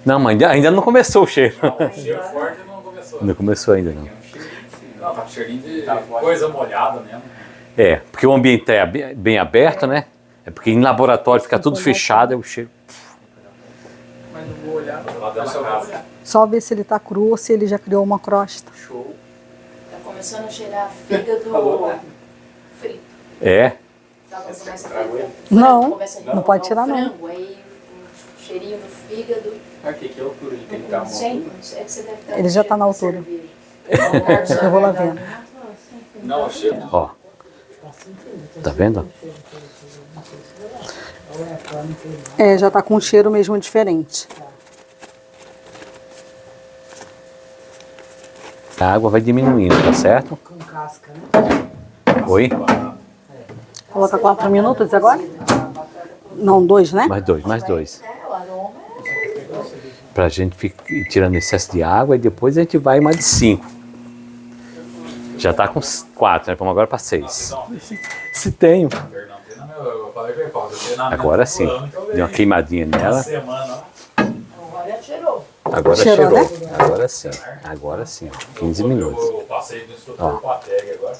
Não, mas ainda não começou o cheiro. O cheiro forte não começou. Não começou ainda, não. Não, tá com cheirinho de coisa molhada mesmo. É, porque o ambiente é bem aberto, né? É porque em laboratório fica tudo fechado, é o cheiro. Mas não vou olhar. Lá dentro da casa. Só ver se ele tá cru ou se ele já criou uma crosta. Show. Tá começando a cheirar fígado frito. É, Tá, quando começa a fritar. Não, Começa a não pode o tirar, não. frango, aí o cheirinho do fígado. Mas que altura ele tem que estar Não sei, é que você deve estar Ele já tá na altura. cerveja. Eu vou lá vendo. Não, o cheiro. ó. Tá vendo? É, já tá com um cheiro mesmo diferente. A água vai diminuindo, tá certo? Com casca, né? Oi? Coloca 4 minutos agora? Não, 2, né? Mais 2, mais 2. É, o aroma Pra gente ir tirando excesso de água e depois a gente vai mais de 5. Já tá com 4, né? Vamos agora pra 6. Se tenho. Eu falei que eu ia falar, eu tenho na Agora minha sim. fulano que eu Deu uma vejo. queimadinha Uma nela. semana. agora cheirou. Agora Cheirou, cheirou. né? Agora sim. Agora sim. Ó, 15 minutos. Eu passei no Ó. instrutor com a tag agora.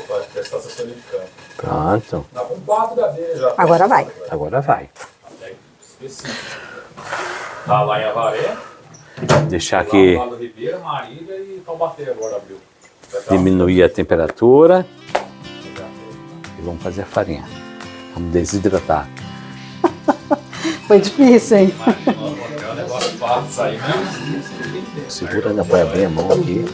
Vou prestar assessoria de campo. Pronto. Dá com 4 da abelha já. Agora vai. Agora vai. A tag específica. Tá lá em Avaré. Deixar Lá aqui do lado do Ribeira, Marília e Taubaté agora abriu. diminuir a temperatura e vamos fazer a farinha. Vamos desidratar. Foi difícil, hein? É um negócio fácil isso aí mesmo. Segura, ainda põe bem a mão aqui.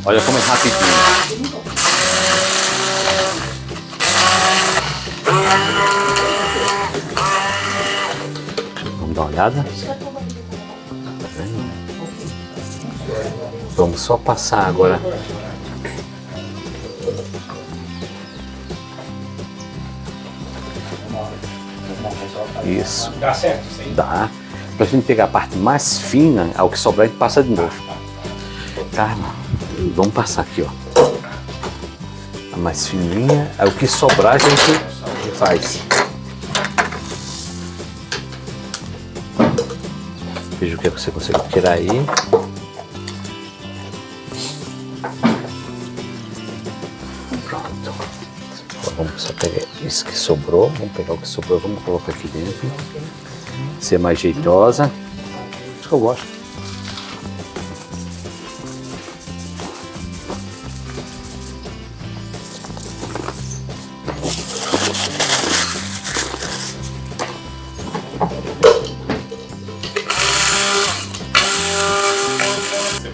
Olha como é rapidinho. Vamos dar uma olhada? Tá vendo? Vamos só passar agora. Isso. Dá certo isso aí? Dá. Pra gente pegar a parte mais fina, ao que sobrar a gente passa de novo. Carla, vamos passar aqui, ó. A mais fininha, aí o que sobrar a gente faz. Veja o que você consegue tirar aí. Pronto. Isso que sobrou, vamos pegar o que sobrou, vamos colocar aqui dentro. Ser mais jeitosa. Isso que eu gosto.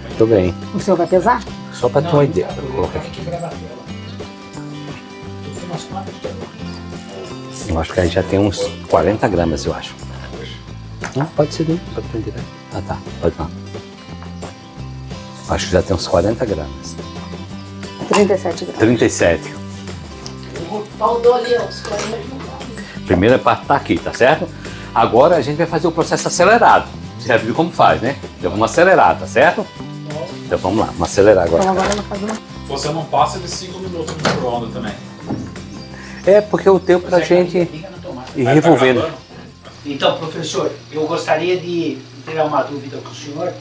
Muito bem. O senhor vai pesar? Só para ter uma ideia, vou colocar aqui. Eu acho que aí já tem uns 40 gramas, eu acho. Não, pode ser, pode prender. Ah, tá, pode lá. Acho que já tem uns 40 gramas. 37 gramas. 37. Faltou ali uns 40. Primeira parte tá aqui, tá certo? Agora a gente vai fazer o processo acelerado. Você já viu como faz, né? Então vamos acelerar, tá certo? Então vamos lá, vamos acelerar agora. Então agora ela faz uma... Você não passa de 5 minutos no micro-ondas também. É porque o tempo pra gente Liga na tomada. ir revolvendo. Então, professor, eu gostaria de tirar uma dúvida com o senhor.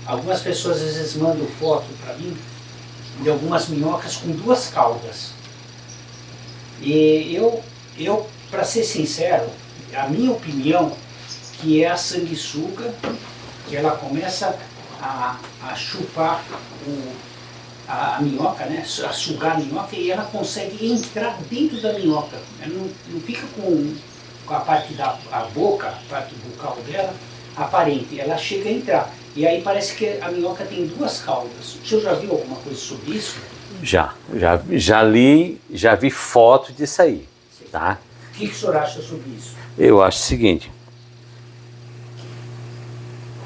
Algumas pessoas às vezes mandam foto para mim de algumas minhocas com 2 caudas. E eu para ser sincero, a minha opinião que é a sanguessuga, que ela começa a chupar a minhoca, né? A sugar a minhoca e ela consegue entrar dentro da minhoca. Ela não fica com a parte da boca, a parte bucal dela, aparente. Ela chega a entrar. E aí parece que a minhoca tem 2 caudas. O senhor já viu alguma coisa sobre isso? Já li, já vi foto disso aí, tá? O que o senhor acha sobre isso? Eu acho o seguinte.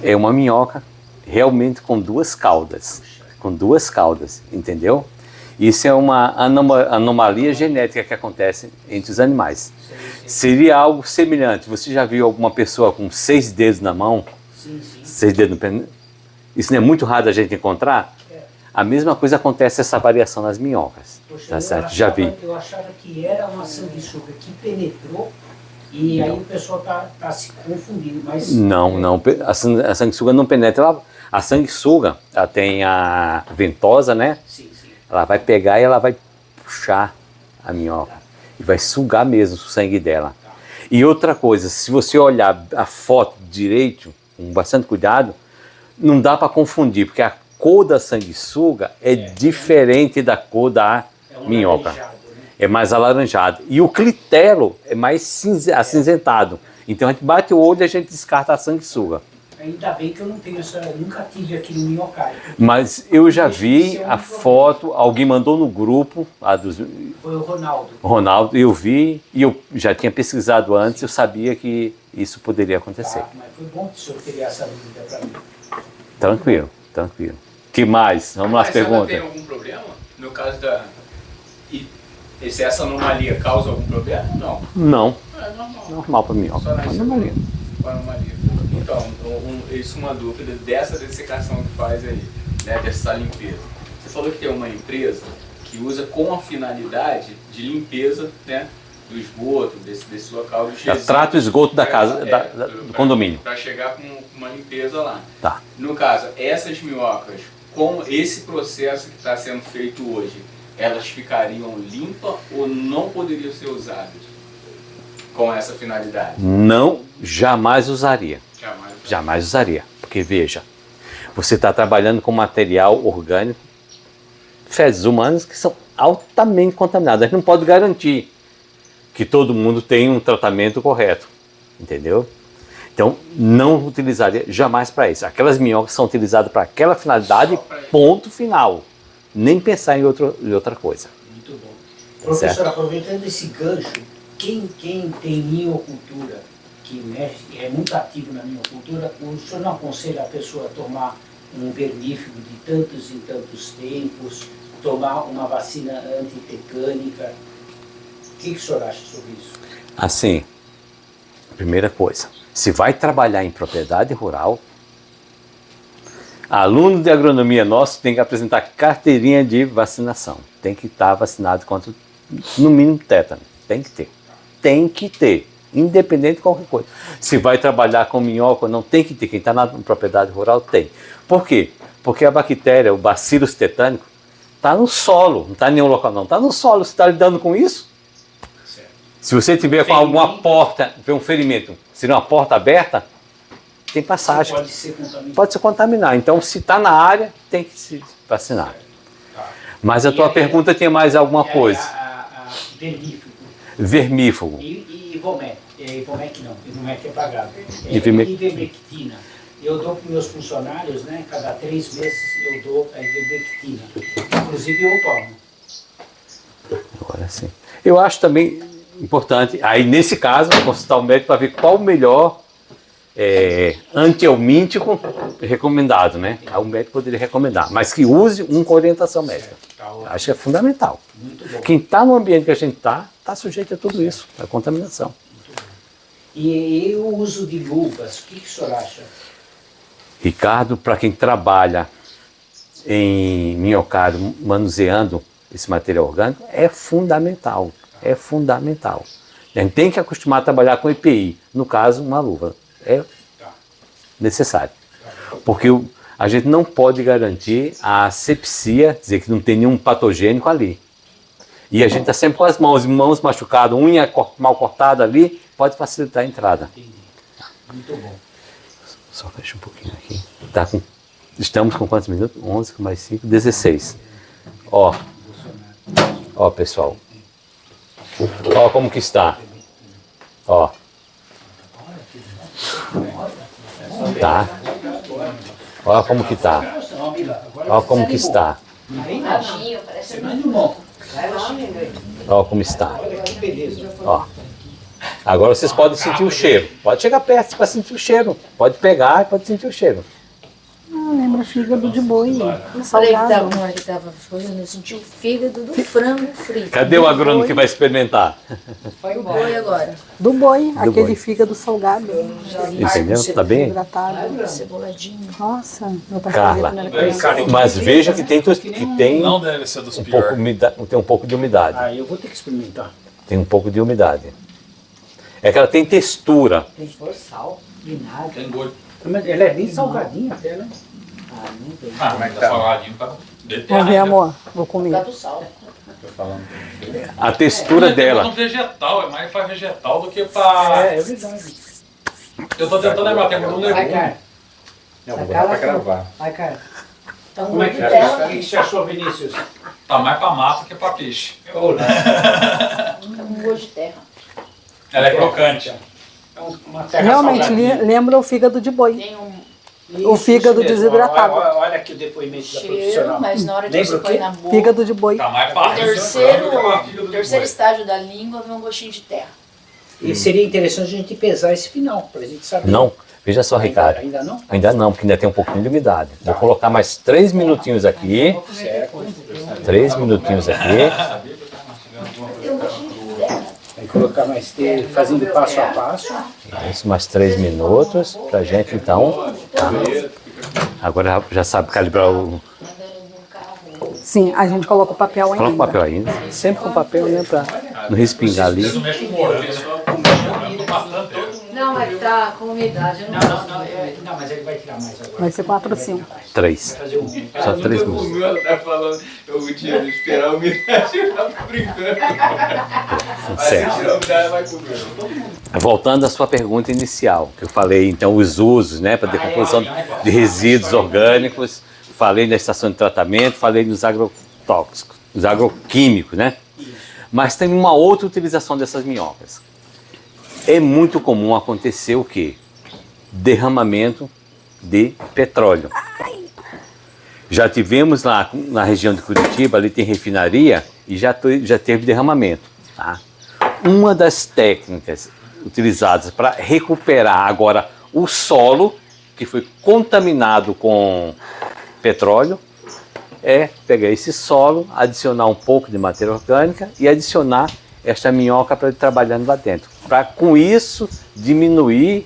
É uma minhoca realmente com 2 caudas. Com 2 caudas, entendeu? Isso é uma anomalia genética que acontece entre os animais. Seria algo semelhante. Você já viu alguma pessoa com 6 dedos na mão? Sim, sim. 6 dedos no pé? Isso não é muito raro a gente encontrar? A mesma coisa acontece essa variação nas minhocas. Poxa, Tá certo? Já vi. Eu achava que era uma sanguessuga que penetrou e aí o pessoal tá se confundindo. Mas Não. A sanguessuga não penetra. A sanguessuga, ela tem a ventosa, né? Sim. Ela vai pegar e ela vai puxar a minhoca. E vai sugar mesmo o sangue dela. E outra coisa, se você olhar a foto direito, com bastante cuidado, não dá para confundir, porque a cor da sanguessuga é diferente da cor da minhoca. alaranjado, né? É mais alaranjado. E o clitelo é mais acinzentado. Então a gente bate o olho e a gente descarta a sanguessuga. Ainda bem que eu não tenho nunca tive aqui no minhocário. Mas eu já vi a foto, alguém mandou no grupo, Foi o Ronaldo. Ronaldo, eu vi e eu já tinha pesquisado antes, eu sabia que isso poderia acontecer. Tá, mas foi bom que o senhor teria essa dúvida para mim. Tranquilo. Que mais? Vamos lá as Mas ela perguntas. tem algum problema? No caso da... E se essa anomalia causa algum problema? Não. Não, É normal. normal para mim. Só nasceu Anomalia. com anomalia. Então, isso é uma dúvida dessa dessecação que faz aí, né, dessa limpeza. Você falou que tem uma empresa que usa com a finalidade de limpeza, né, do esgoto, desse local de Já trata o esgoto da casa, do condomínio. Para chegar com uma limpeza lá. Tá. No caso, essas minhocas, com esse processo que está sendo feito hoje, elas ficariam limpas ou não poderiam ser usadas com essa finalidade? Não, jamais usaria. Jamais. Jamais usaria. Porque veja, você está trabalhando com material orgânico, fezes humanas que são altamente contaminadas. A gente não pode garantir que todo mundo tem um tratamento correto. Entendeu? Então, não utilizaria jamais para isso. Aquelas minhocas são utilizadas para aquela finalidade, ponto final. Nem pensar em outra coisa. Muito bom. Tá Professor, certo. aproveitando esse gancho, quem tem minhocultura, que mexe, é muito ativo na minhocultura, o senhor não aconselha a pessoa a tomar um vermífugo de tantos em tantos tempos, tomar uma vacina antitecânica? O que o senhor acha sobre isso? Assim, primeira coisa, se vai trabalhar em propriedade rural, aluno de agronomia nosso tem que apresentar carteirinha de vacinação. Tem que estar vacinado contra, no mínimo, tétano. Tem que ter. Tem que ter. Independente de qualquer coisa. Se vai trabalhar com minhoca ou não, tem que ter. Quem está na propriedade rural tem. Por quê? Porque a bactéria, o bacillus tetânico, está no solo. Não está em nenhum local não. Está no solo. Você está lidando com isso? Certo. Se você tiver com alguma porta, tiver um ferimento, se não uma porta aberta, tem passagem. Pode ser contaminado. Pode se contaminar. Então, se está na área, tem que se vacinar. Mas a tua pergunta tinha mais alguma coisa. Vermífugo. Vermífugo. E Ivomec. Ivomec não, Ivomec é pagado. Ivermectina. Eu dou para meus funcionários, né? Cada 3 meses eu dou a ivermectina. Inclusive eu tomo. Agora sim. Eu acho também importante, aí nesse caso, consultar o médico para ver qual o melhor antihelmíntico recomendado, né? Aí o médico poderia recomendar, mas que use um com orientação médica. Acho que é fundamental. Quem está no ambiente que a gente está sujeito a tudo isso, a contaminação. E o uso de luvas, o que o senhor acha? Ricardo, para quem trabalha em minhocárdio, manuseando esse material orgânico, é fundamental. É fundamental. A gente tem que acostumar a trabalhar com EPI. No caso, uma luva. É necessário. Porque a gente não pode garantir a asepsia, dizer que não tem nenhum patogênico ali. E a gente está sempre com as mãos machucadas, unha mal cortada ali, pode facilitar a entrada. Muito bom. Só fecha um pouquinho aqui. Estamos com quantos minutos? 11 mais 5, 16. Ó, pessoal. Ó como que está. Ó. Tá. Olha como que tá. Olha como que está. Tadinho, parece Olha como está. Ó. Agora vocês podem sentir o cheiro. Pode chegar perto para sentir o cheiro. Pode pegar e pode sentir o cheiro. Lembra fígado de boi. Eu falei que tava, Salgado. na hora que tava fazendo, eu senti o fígado do frango frito. Cadê o agrônomo que vai experimentar? Do boi agora. Do boi, aquele boi. fígado salgado. Entendeu? Tá bem? Hidratado. Ceboladinho. Nossa, meu pai Carla, fazia quando era criança. mas veja que tem Não deve ser dos um pouco, piores. tem um pouco de umidade. Ah, eu vou ter que experimentar. Tem um pouco de umidade. É que ela tem textura. Tem que pôr sal, vinagre. Tem gosto. Mas ela é bem salgadinha até, né? Ah, não tem. Ah, mas tá salgadinho, tá? Vamos ver, amor. Vou comer. Tá do sal. A textura É dela. um vegetal, é mais pra vegetal do que pra... É verdade. Eu tô tentando lembrar, tem um Vai, legume. cara. Não, vou botar pra gravar. Vai, cara. Tá um Como é gosto que de você terra. o que você achou, Vinícius? Tá mais pra massa que pra peixe. Olá. Tá um gosto de terra. Ela é crocante. É uma terra Realmente, salgadinha. lembra o fígado de boi. Tem um O fígado mesmo. desidratado. Olha aqui o depoimento da cheiro, profissional. mas na hora de Lembra você o põe quê? na boca. Fígado de boi. Tá mais O pra terceiro estágio da língua vem um gostinho de terra. E seria interessante a gente pesar esse final, pra gente saber. Não, veja só, Ricardo. Ainda não? Ainda não, porque ainda tem um pouquinho de umidade. Vou colocar mais 3 minutinhos aqui. Certo. 3 minutinhos aqui. Tem um gostinho de terra. Vai colocar mais fazendo passo a passo. Isso, mais 3 minutos pra gente então. Tá? Agora já sabe calibrar o. Andando num carro. Sim, a gente coloca o papel ainda. Coloca o papel ainda. Sempre com papel, né? Pra não respingar ali. Isso mexe com morango. Bastante. Não, é que tá com umidade. Eu não posso ver. Não, mas ele vai tirar mais agora. Vai ser 4 ou 5. 3. Fazer um. Só 3 minutos. O meu tá falando, eu tinha de esperar a umidade, eu tava brincando. Mas se Certo. tirar a umidade, vai comer. Voltando à sua pergunta inicial, que eu falei então os usos, né, para decomposição de resíduos orgânicos, falei na estação de tratamento, falei nos agrotóxicos, nos agroquímicos, né? Mas tem uma outra utilização dessas minhocas. É muito comum acontecer o quê? Derramamento de petróleo. Já tivemos lá na região de Curitiba, ali tem refinaria e já teve derramamento, tá? Uma das técnicas utilizadas para recuperar agora o solo que foi contaminado com petróleo é pegar esse solo, adicionar um pouco de matéria orgânica e adicionar esta minhoca para ele trabalhando lá dentro, para com isso diminuir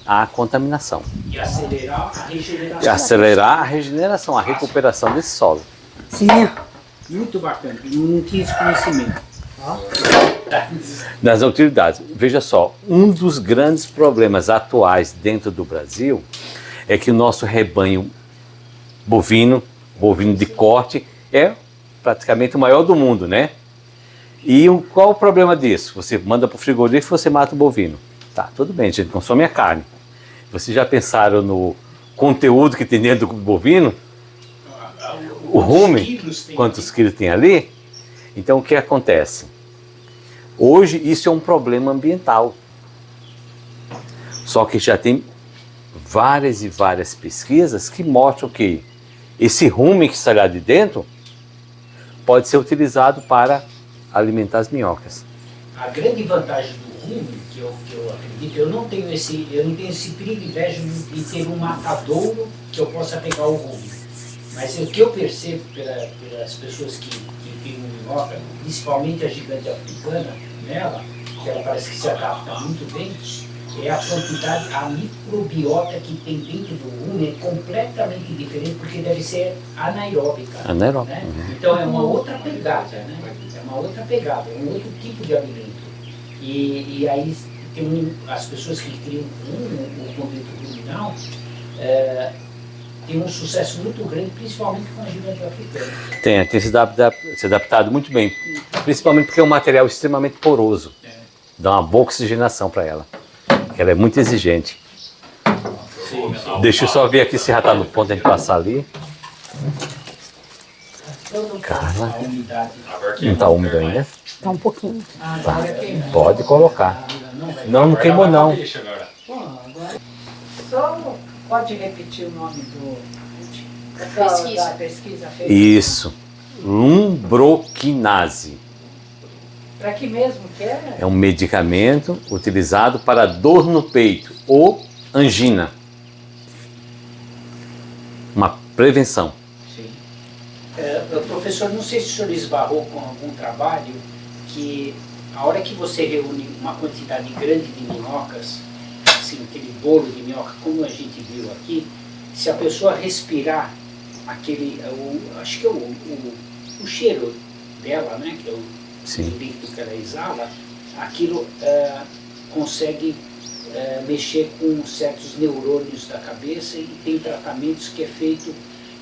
a contaminação E acelerar a regeneração. e acelerar a regeneração, a recuperação desse solo. Sim. Muito bacana. Não tinha esse conhecimento. Das utilidades. Veja só, um dos grandes problemas atuais dentro do Brasil é que o nosso rebanho bovino de corte, é praticamente o maior do mundo, né? E qual o problema disso? Você manda para o frigorífico e você mata o bovino. Tá, tudo bem, a gente consome a carne. Vocês já pensaram no conteúdo que tem dentro do bovino? O rumen, quantos quilos tem ali? Então o que acontece? Hoje isso é um problema ambiental. Só que já tem várias e várias pesquisas que mostram que esse rumen que sai lá de dentro pode ser utilizado para alimentar as minhocas. A grande vantagem do rumen, que eu acredito, eu não tenho esse privilégio de ter um matadouro que eu possa pegar o rumen. Mas o que eu percebo pelas pessoas que criam minhoca, principalmente a gigante africana, nela, que ela parece que se adapta muito bem, é a quantidade, a microbiota que tem dentro do rumen é completamente diferente, porque deve ser anaeróbica. Anaeróbica. Né? Então é uma outra pegada, né? É uma outra pegada, é um outro tipo de alimento. E aí as pessoas que criam o convento ruminal tem um sucesso muito grande, principalmente com a gigante africana. Tem se adaptado muito bem, principalmente porque é um material extremamente poroso. Dá uma boa oxigenação para ela. Ela é muito exigente. Sim. Deixa eu só ver aqui se já está no ponto de a gente passar ali. Carla, A umidade. não está úmido ainda? Tá um pouquinho. Tá. Pode colocar. Não queimou não. Só pode repetir o nome da pesquisa feita? Isso. Lumbroquinase. Para que mesmo que é? É um medicamento utilizado para dor no peito ou angina. Uma prevenção. Sim. Professor, não sei se o senhor esbarrou com algum trabalho que a hora que você reúne uma quantidade grande de minhocas, assim, aquele bolo de minhoca, como a gente viu aqui, se a pessoa respirar acho que é o cheiro dela, né, que é o líquido que ela exala, aquilo consegue mexer com certos neurônios da cabeça, e tem tratamentos que é feito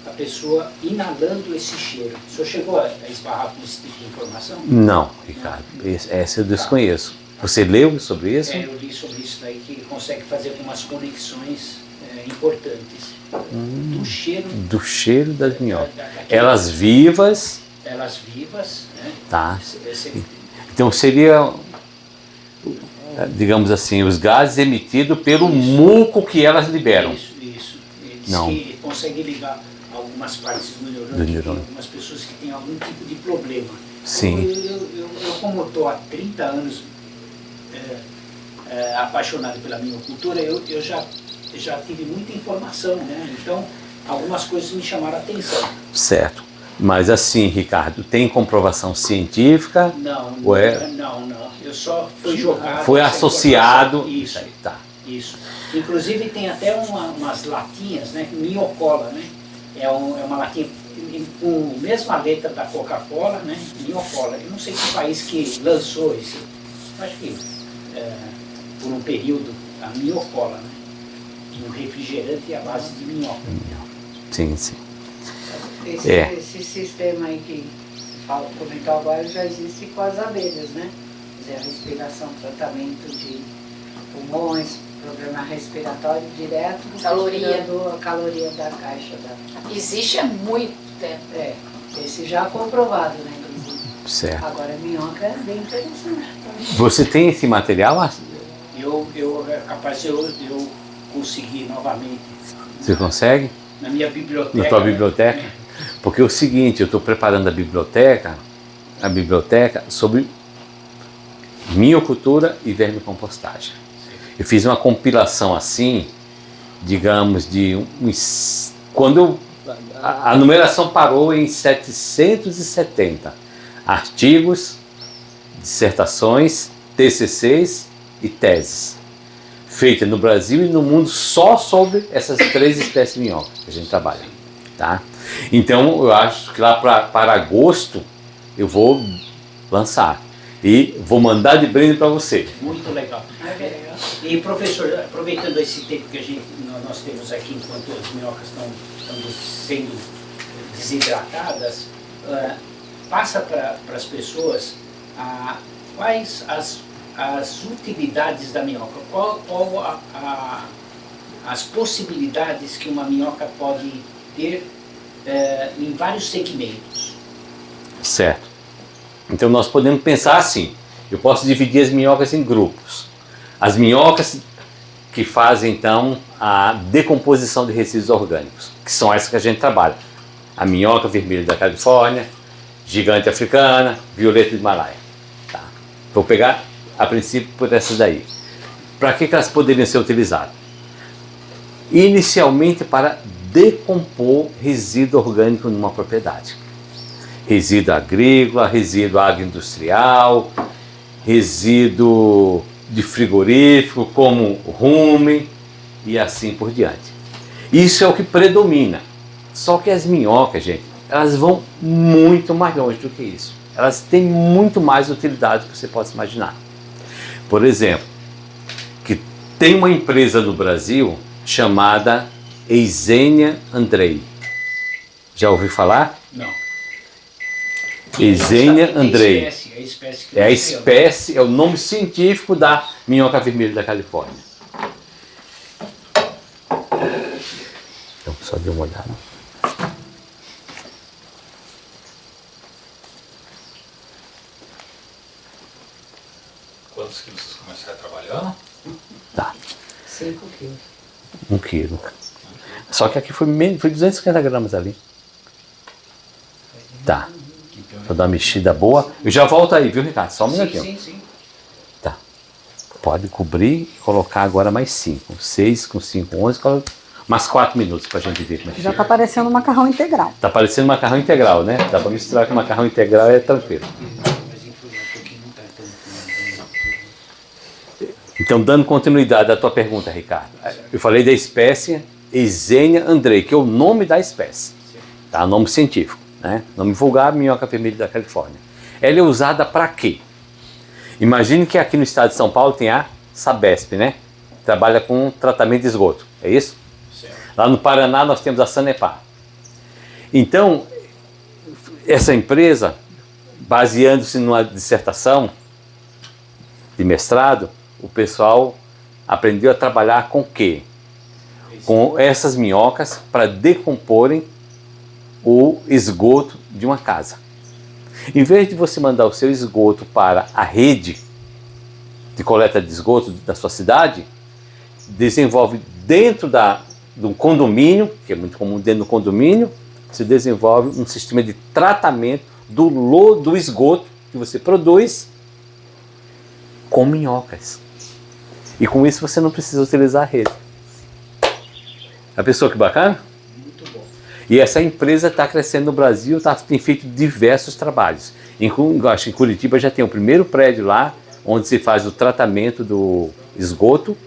a pessoa inalando esse cheiro. O senhor chegou a esbarrar com esse tipo de informação? Não, Ricardo. Essa eu desconheço. Você leu sobre isso? Eu li sobre isso daí, que ele consegue fazer algumas conexões importantes do cheiro das minhocas. Elas vivas. Elas vivas, né? Tá. Então seria, digamos assim, os gases emitidos pelo muco que elas liberam. Isso. Diz Não. que consegue ligar algumas partes do neurônio. Algumas pessoas que têm algum tipo de problema. Sim. Eu como estou há 30 anos apaixonado pela minhocultura, eu já tive muita informação, né? Então, algumas coisas me chamaram a atenção. Certo. Mas assim, Ricardo, tem comprovação científica? Não. Eu só fui jogado. Foi associado. Isso. Tá. Isso. Inclusive tem até umas latinhas, né? Minhocola, né? É uma latinha com a mesma letra da Coca-Cola, né? Minhocola. Eu não sei que país que lançou esse. Acho que por um período a minhocola, né? Um refrigerante à base de minhoca. Sim. Esse sistema aí que comentou agora já existe com as abelhas, né? Quer dizer, a respiração, tratamento de pulmões, problema respiratório direto, a caloria da caixa da... Existe há muito tempo. Esse já comprovado, né? Inclusive. Certo. Agora a minhoca é bem interessante. Você tem esse material? Eu capaz de eu conseguir novamente. Você consegue? Na minha biblioteca. Na tua biblioteca? Porque é o seguinte, eu estou preparando a biblioteca sobre minhocultura e vermicompostagem. Eu fiz uma compilação assim, digamos, quando a numeração parou em 770 artigos, dissertações, TCCs e teses, feitas no Brasil e no mundo só sobre essas 3 espécies de minhoca que a gente trabalha, tá? Então eu acho que lá para agosto eu vou lançar e vou mandar de brinde para você. Muito legal. E professor, aproveitando esse tempo que nós temos aqui enquanto as minhocas estão sendo desidratadas, passa para as pessoas quais as utilidades da minhoca? Qual as possibilidades que uma minhoca pode ter em vários segmentos? Certo. Então nós podemos pensar assim, eu posso dividir as minhocas em grupos. As minhocas que fazem então a decomposição de resíduos orgânicos, que são essas que a gente trabalha. A minhoca vermelha da Califórnia, gigante africana, violeta do Himalaia. Tá. Vou pegar a princípio por essas daí. Para que elas poderiam ser utilizadas? Inicialmente para decompor resíduo orgânico numa propriedade. Resíduo agrícola, resíduo agroindustrial, resíduo de frigorífico, como rumen e assim por diante. Isso é o que predomina. Só que as minhocas, gente, elas vão muito mais longe do que isso. Elas têm muito mais utilidade do que você possa imaginar. Por exemplo, que tem uma empresa no Brasil chamada Eisenia Andrei. Já ouviu falar? Não. Eisenia Andrei. É a que espécie, é o nome científico da minhoca vermelha da Califórnia. Então, só dê uma olhada. Quantos quilos vocês começaram trabalhando? Tá, 5 quilos. 1 quilo. Só que aqui foi 250 gramas ali. Tá. Vou dar uma mexida boa. Eu já volto aí, viu, Ricardo? Só um minutinho. Sim. Tá. Pode cobrir e colocar agora mais 5. 6 com 5, 11. Mais 4 minutos pra gente ver como é que Já fica. está parecendo um macarrão integral. Tá parecendo macarrão integral, né? Dá pra misturar com macarrão integral, é tranquilo. Então, dando continuidade à tua pergunta, Ricardo, eu falei da espécie Eisenia Andrei, que é o nome da espécie, tá? Nome científico, né? Nome vulgar, minhoca vermelha da Califórnia. Ela é usada para quê? Imagine que aqui no estado de São Paulo tem a Sabesp, né? Trabalha com tratamento de esgoto, é isso? Certo. Lá no Paraná nós temos a Sanepar. Então, essa empresa, baseando-se numa dissertação de mestrado, o pessoal aprendeu a trabalhar com o quê? Com essas minhocas para decomporem o esgoto de uma casa. Em vez de você mandar o seu esgoto para a rede de coleta de esgoto da sua cidade, desenvolve dentro do condomínio, que é muito comum dentro do condomínio, se desenvolve um sistema de tratamento do esgoto que você produz com minhocas. E com isso você não precisa utilizar a rede. A pessoa que bacana? Muito bom. E essa empresa está crescendo no Brasil, tem feito diversos trabalhos. Acho que em Curitiba já tem o primeiro prédio lá, onde se faz o tratamento do esgoto,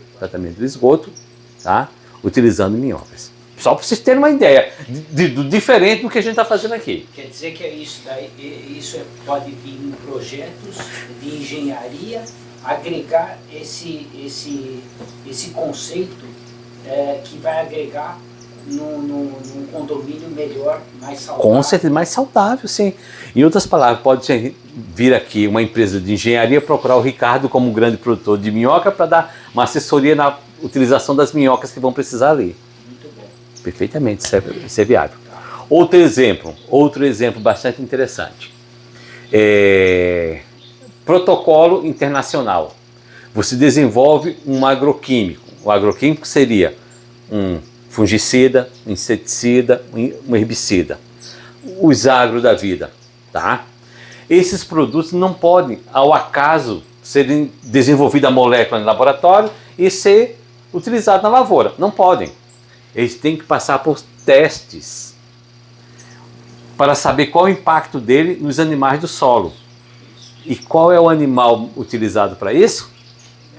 tá? Utilizando minhocas. Só para vocês terem uma ideia do diferente do que a gente está fazendo aqui. Quer dizer que isso pode vir em projetos de engenharia, agregar esse conceito que vai agregar num condomínio melhor, mais saudável. Com certeza, mais saudável, sim. Em outras palavras, pode vir aqui uma empresa de engenharia procurar o Ricardo como um grande produtor de minhoca para dar uma assessoria na utilização das minhocas que vão precisar ali. Muito bom. Perfeitamente, isso é viável. Outro exemplo bastante interessante. Protocolo internacional. Você desenvolve um agroquímico. O agroquímico seria um fungicida, um inseticida, um herbicida. Os agro da vida, tá? Esses produtos não podem, ao acaso, serem desenvolvida a molécula no laboratório e ser utilizado na lavoura. Não podem. Eles têm que passar por testes para saber qual é o impacto dele nos animais do solo. E qual é o animal utilizado para isso?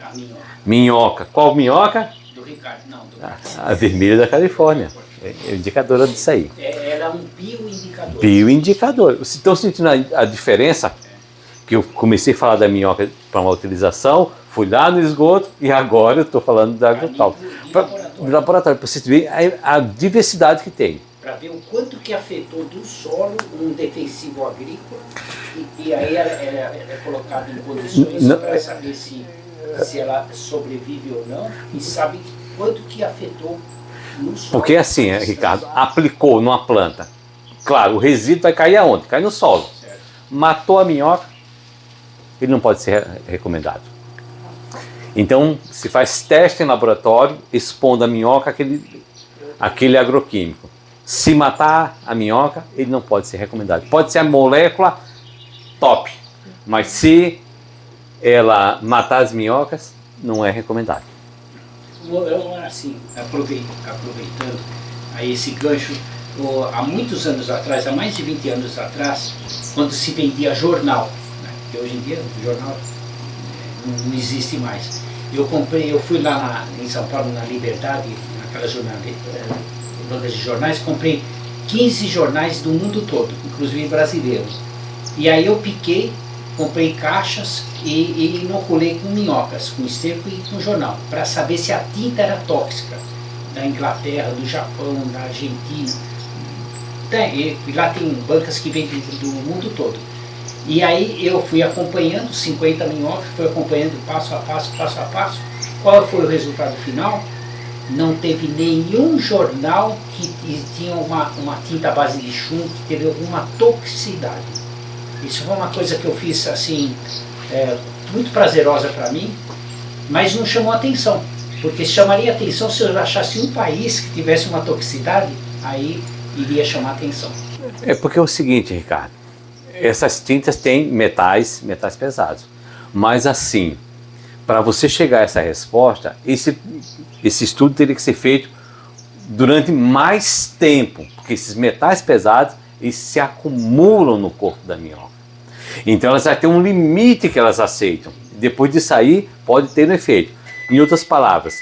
A minhoca. Minhoca. Qual minhoca? Do Ricardo, não. A vermelha da Califórnia. É indicadora disso aí. Ela é um bioindicador. Bioindicador. Vocês estão sentindo a diferença? Que eu comecei a falar da minhoca para uma utilização, fui lá no esgoto e agora eu estou falando da agrotal. Do laboratório, para vocês verem a diversidade que tem. para ver o quanto que afetou do solo um defensivo agrícola e aí ela é colocada em condições para saber se ela sobrevive ou não e sabe quanto que afetou no solo. Porque assim, Ricardo, aplicou numa planta, claro, o resíduo vai cair aonde? Cai no solo. Certo. Matou a minhoca, ele não pode ser recomendado. Então, se faz teste em laboratório, expondo a minhoca àquele agroquímico. Se matar a minhoca, ele não pode ser recomendado. Pode ser a molécula top, mas se ela matar as minhocas, não é recomendado. Eu, assim, aproveitando aí esse gancho, há muitos anos atrás, há mais de 20 anos atrás, quando se vendia jornal, né, que hoje em dia o jornal não existe mais. Eu fui lá em São Paulo, na Liberdade, naquela loja de jornais, comprei 15 jornais do mundo todo, inclusive brasileiros. E aí eu piquei, comprei caixas e inoculei com minhocas, com esterco e com jornal, para saber se a tinta era tóxica, da Inglaterra, do Japão, da Argentina. E lá tem bancas que vendem do mundo todo. E aí eu fui acompanhando, 50 minhocas, fui acompanhando passo a passo, passo a passo. Qual foi o resultado final? Não teve nenhum jornal que tinha uma tinta à base de chumbo, que teve alguma toxicidade. Isso foi uma coisa que eu fiz assim, muito prazerosa para mim, mas não chamou atenção. Porque chamaria atenção se eu achasse um país que tivesse uma toxicidade, aí iria chamar atenção. É porque é o seguinte, Ricardo, essas tintas têm metais pesados, mas assim, para você chegar a essa resposta, esse estudo teria que ser feito durante mais tempo, porque esses metais pesados, eles se acumulam no corpo da minhoca. Então elas vão ter um limite que elas aceitam. Depois de sair, pode ter um efeito. Em outras palavras,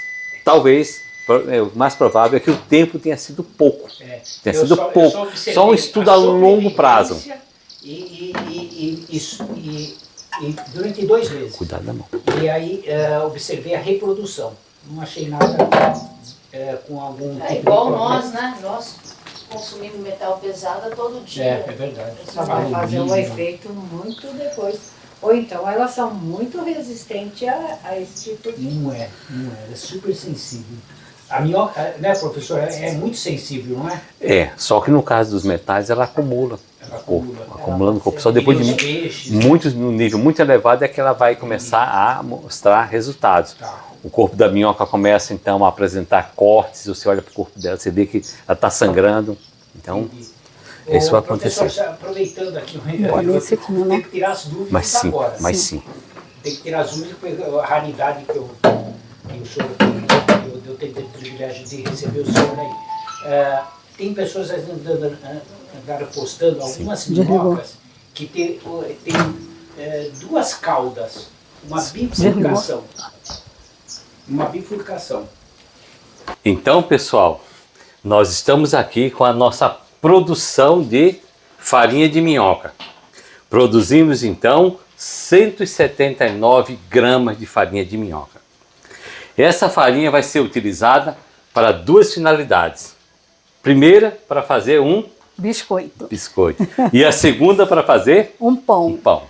talvez, o mais provável é que o tempo tenha sido pouco. Tenha sido pouco. Só um estudo a longo prazo. E durante 2 meses. Cuidado da mão. E aí observei a reprodução. Não achei nada com algum tipo igual de nós, né? Nós consumimos metal pesado todo dia. É verdade. Só vai fazer um efeito muito depois. Ou então elas são muito resistentes a esse tipo de... Não é. Ela é super sensível. A minhoca, né, professor, é muito sensível, não é? É, só que no caso dos metais ela acumula. Acumula no corpo. Só depois de num nível muito elevado é que ela vai começar a mostrar resultados. O corpo da minhoca começa então a apresentar cortes, você olha para o corpo dela, você vê que ela está sangrando. Então, isso vai acontecer. Professor, aproveitando aqui, tem que tirar as dúvidas Mas sim, agora. mas sim. Tem que tirar as dúvidas, porque a raridade que o senhor eu tenho o privilégio de receber o senhor aí. Tem pessoas andaram postando algumas minhocas que tem 2 caudas, uma bifurcação. Uma bifurcação. Então, pessoal, nós estamos aqui com a nossa produção de farinha de minhoca. Produzimos então 179 gramas de farinha de minhoca. Essa farinha vai ser utilizada para 2 finalidades. Primeira, para fazer um biscoito. E a segunda, para fazer um pão.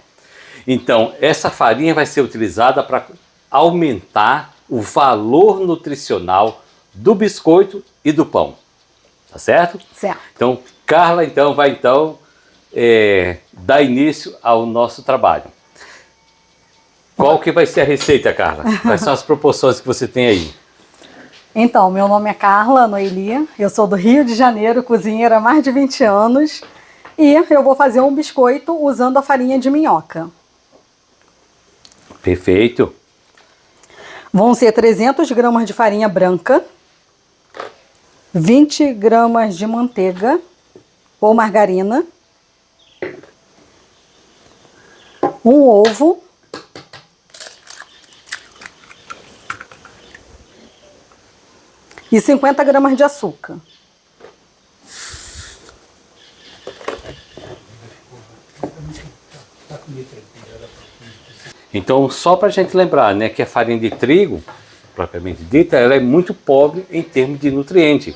Então, essa farinha vai ser utilizada para aumentar o valor nutricional do biscoito e do pão. Tá certo? Certo. Então, Carla vai dar início ao nosso trabalho. Qual que vai ser a receita, Carla? Quais são as proporções que você tem aí? Então, meu nome é Carla Noeli, eu sou do Rio de Janeiro, cozinheira há mais de 20 anos, e eu vou fazer um biscoito usando a farinha de minhoca. Perfeito. Vão ser 300 gramas de farinha branca, 20 gramas de manteiga ou margarina, um ovo, e 50 gramas de açúcar. Então, só para a gente lembrar, né, que a farinha de trigo, propriamente dita, ela é muito pobre em termos de nutriente,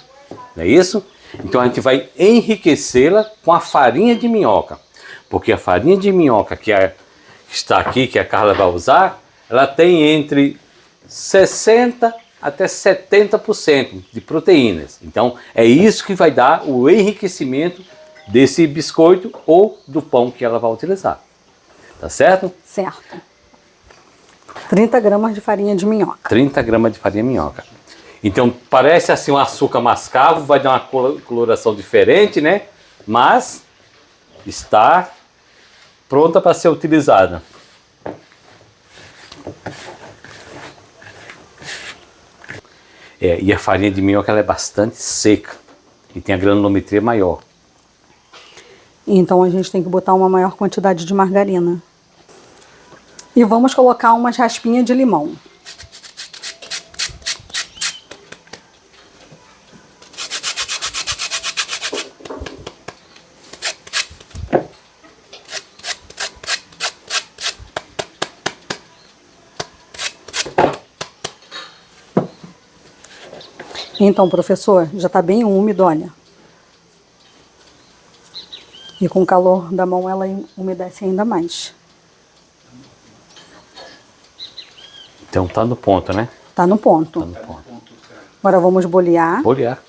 não é isso? Então a gente vai enriquecê-la com a farinha de minhoca. Porque a farinha de minhoca que está aqui, que a Carla vai usar, ela tem entre 60% até 70% de proteínas. Então é isso que vai dar o enriquecimento desse biscoito ou do pão que ela vai utilizar. Tá certo? Certo. 30 gramas de farinha de minhoca. 30 gramas de farinha de minhoca. Então parece assim um açúcar mascavo, vai dar uma coloração diferente, né? Mas está pronta para ser utilizada. E a farinha de minhoca ela é bastante seca e tem a granulometria maior. Então a gente tem que botar uma maior quantidade de margarina. E vamos colocar umas raspinhas de limão. Então, professor, já está bem úmido, olha. E com o calor da mão ela umedece ainda mais. Então tá no ponto, né? Tá no ponto. Tá no ponto. Agora vamos bolear. Bolear.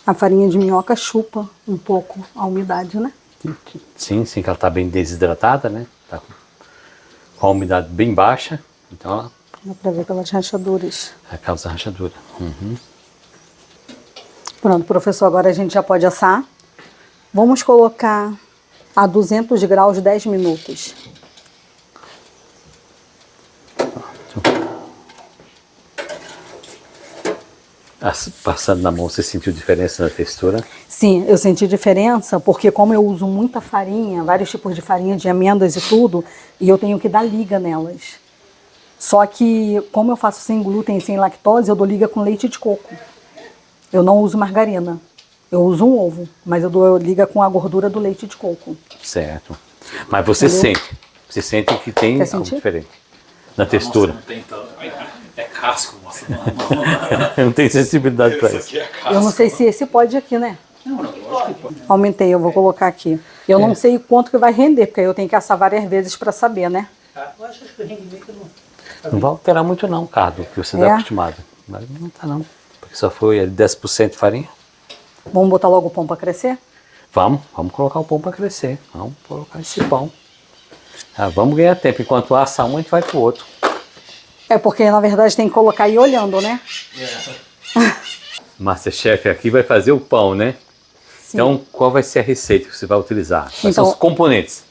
A farinha de minhoca chupa um pouco a umidade, né? Sim, sim, que ela tá bem desidratada, né? Tá com a umidade bem baixa, então ela Dá pra ver pelas rachaduras. causa rachadura. Uhum. Pronto, professor, agora a gente já pode assar. Vamos colocar a 200 graus 10 minutos. Passando na mão, você sentiu diferença na textura? Sim, eu senti diferença porque como eu uso muita farinha, vários tipos de farinha de amêndoas e tudo, e eu tenho que dar liga nelas. Só que como eu faço sem glúten e sem lactose, eu dou liga com leite de coco. Eu não uso margarina. Eu uso um ovo, mas eu dou liga com a gordura do leite de coco. Certo. Mas você sente que tem Quer algo sentir? diferente na textura. Nossa, não tem tanto. É casco, moça. Não tem sensibilidade para Isso isso. aqui é casco. Eu não sei se esse pode aqui, né? Não, lógico que pode. Aumentei, eu vou colocar aqui. Eu não sei quanto que vai render, porque aí eu tenho que assar várias vezes para saber, né? Eu acho que o rendimento não... Não vai alterar muito não, Carlos, que você está É? acostumado. Mas não tá não, porque só foi ali 10% de farinha. Vamos botar logo o pão para crescer? Vamos colocar o pão para crescer. Vamos colocar esse pão. Vamos ganhar tempo. Enquanto assa um, a gente vai pro outro. É porque, na verdade, tem que colocar aí olhando, né? Masterchef aqui vai fazer o pão, né? Sim. Então, qual vai ser a receita que você vai utilizar? Quais são Então- os componentes?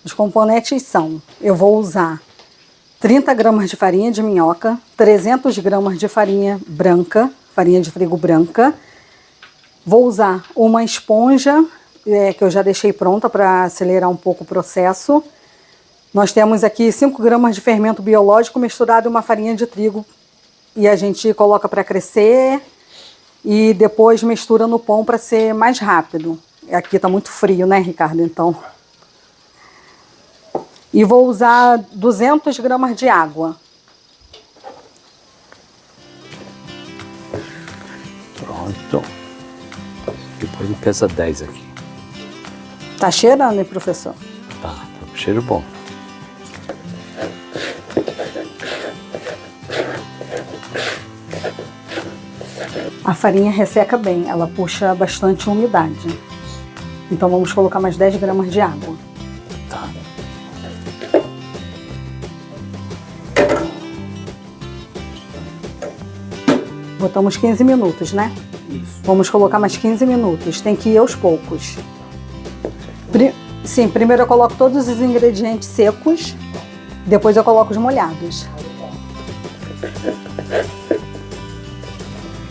Os componentes são, eu vou usar 30 gramas de farinha de minhoca, 300 gramas de farinha branca, farinha de trigo branca. Vou usar uma esponja, que eu já deixei pronta para acelerar um pouco o processo. Nós temos aqui 5 gramas de fermento biológico misturado em uma farinha de trigo. E a gente coloca para crescer e depois mistura no pão para ser mais rápido. Aqui está muito frio, né, Ricardo? Então... E vou usar 200 gramas de água. Pronto. Depois ele pesa 10 aqui. Tá cheirando, hein, professor? Tá com cheiro bom. A farinha resseca bem, ela puxa bastante umidade. Então vamos colocar mais 10 gramas de água. Tá. Botamos 15 minutos, né? Isso. Vamos colocar mais 15 minutos. Tem que ir aos poucos. Sim, primeiro eu coloco todos os ingredientes secos, depois eu coloco os molhados.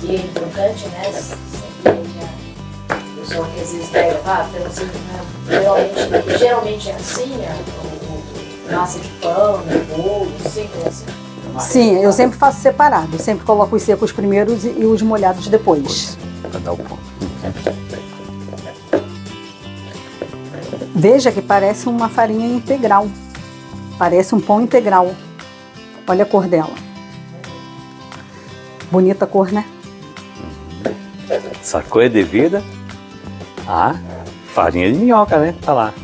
E é importante, né? O pessoal que às vezes pega, assim, né? Geralmente é assim, massa de pão, bolo, sempre é assim. Sim, eu sempre faço separado. Eu sempre coloco os secos primeiros e os molhados depois. Para dar o ponto. Veja que parece uma farinha integral. Parece um pão integral. Olha a cor dela. Bonita cor, né? Essa cor é devida à farinha de minhoca, né? Tá lá.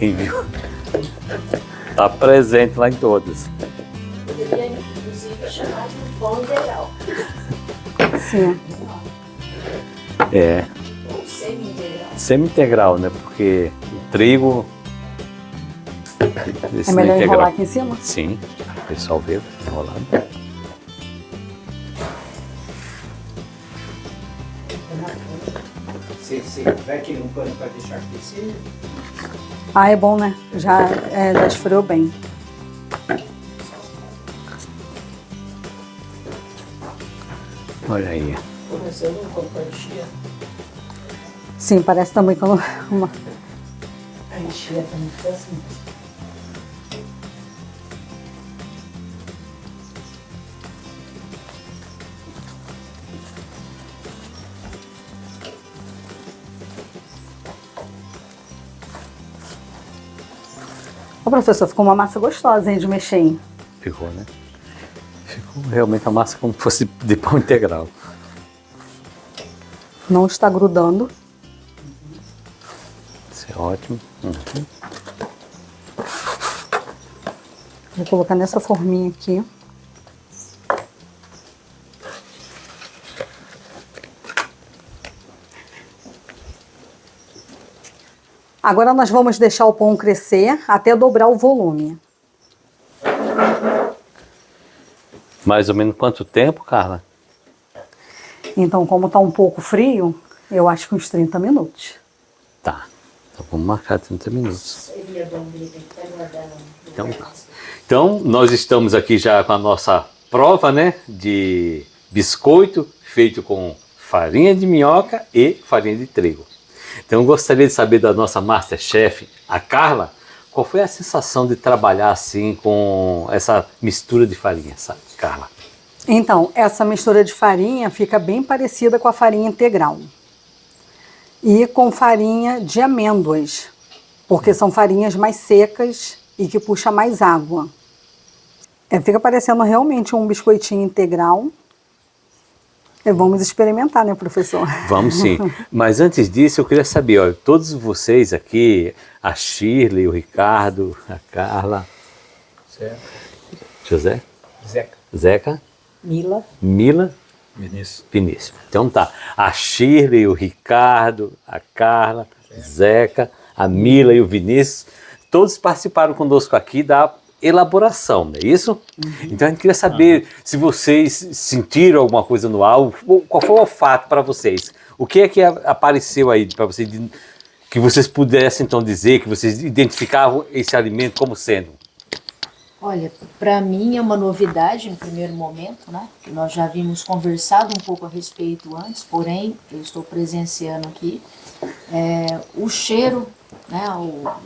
Quem viu? Tá presente lá em todas. Poderia, inclusive, chamar de pão integral. Sim. É, Ou semi-integral. semi-integral, né? Porque o trigo... esse É não melhor integral. enrolar aqui em cima? Sim, o pessoal vê enrolando. Você vai querer um pano para deixar crescer? Ah, é bom, né? Já esfriou bem. Olha aí. Começando com a enchia. Sim, parece também com uma... A enchia também foi assim. Ô, professor, ficou uma massa gostosa, hein, de mexer, hein? Ficou, né? Ficou realmente a massa como se fosse de pão integral. Não está grudando. Isso é ótimo. Uhum. Vou colocar nessa forminha aqui. Agora nós vamos deixar o pão crescer até dobrar o volume. Mais ou menos quanto tempo, Carla? Então, como está um pouco frio, eu acho que uns 30 minutos. Tá. Então vamos marcar 30 minutos. Seria bom ele até guardar no Então tá. Então, nós estamos aqui já com a nossa prova, né, de biscoito feito com farinha de minhoca e farinha de trigo. Então, eu gostaria de saber da nossa Masterchef, a Carla, qual foi a sensação de trabalhar assim com essa mistura de farinha, sabe, Carla? Então, essa mistura de farinha fica bem parecida com a farinha integral. E com farinha de amêndoas, porque são farinhas mais secas e que puxa mais água. Fica parecendo realmente um biscoitinho integral. Vamos experimentar, né, professor? Vamos sim. Mas antes disso, eu queria saber, olha, todos vocês aqui, a Shirley, o Ricardo, a Carla, Certo. José, Zeca. Zeca, Mila. Mila, Vinícius. Vinícius. Então tá, a Shirley, o Ricardo, a Carla, Zeca, a Mila e o Vinícius, todos participaram conosco aqui da elaboração, não é isso? Então a gente queria saber se vocês sentiram alguma coisa no ar, qual foi o olfato para vocês? O que é que apareceu aí para vocês, que vocês pudessem então dizer, que vocês identificavam esse alimento como sendo? Olha, para mim é uma novidade no primeiro momento, né? Que nós já havíamos conversado um pouco a respeito antes, porém eu estou presenciando aqui. O cheiro, né?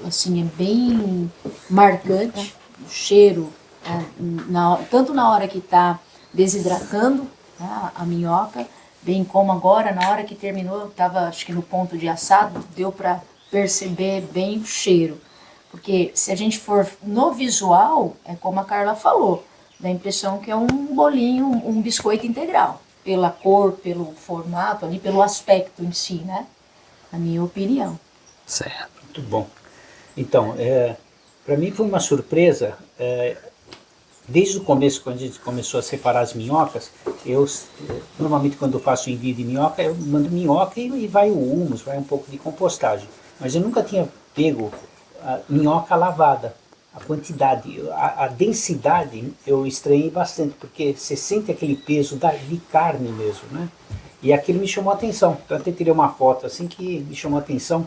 Assim, é bem marcante. O cheiro, tanto na hora que está desidratando, né, a minhoca, bem como agora, na hora que terminou, eu estava acho que no ponto de assado, deu para perceber bem o cheiro. Porque se a gente for no visual, é como a Carla falou, dá a impressão que é um bolinho, um biscoito integral, pela cor, pelo formato, ali, pelo aspecto em si, né? Na minha opinião. Certo. Muito bom. Então, para mim foi uma surpresa. Desde o começo, quando a gente começou a separar as minhocas, normalmente quando eu faço envio de minhoca, eu mando minhoca e vai o humus, vai um pouco de compostagem. Mas eu nunca tinha pego a minhoca lavada. A quantidade, a densidade eu estranhei bastante, porque você sente aquele peso de carne mesmo, né? E aquilo me chamou a atenção. Então eu até tirei uma foto assim que me chamou a atenção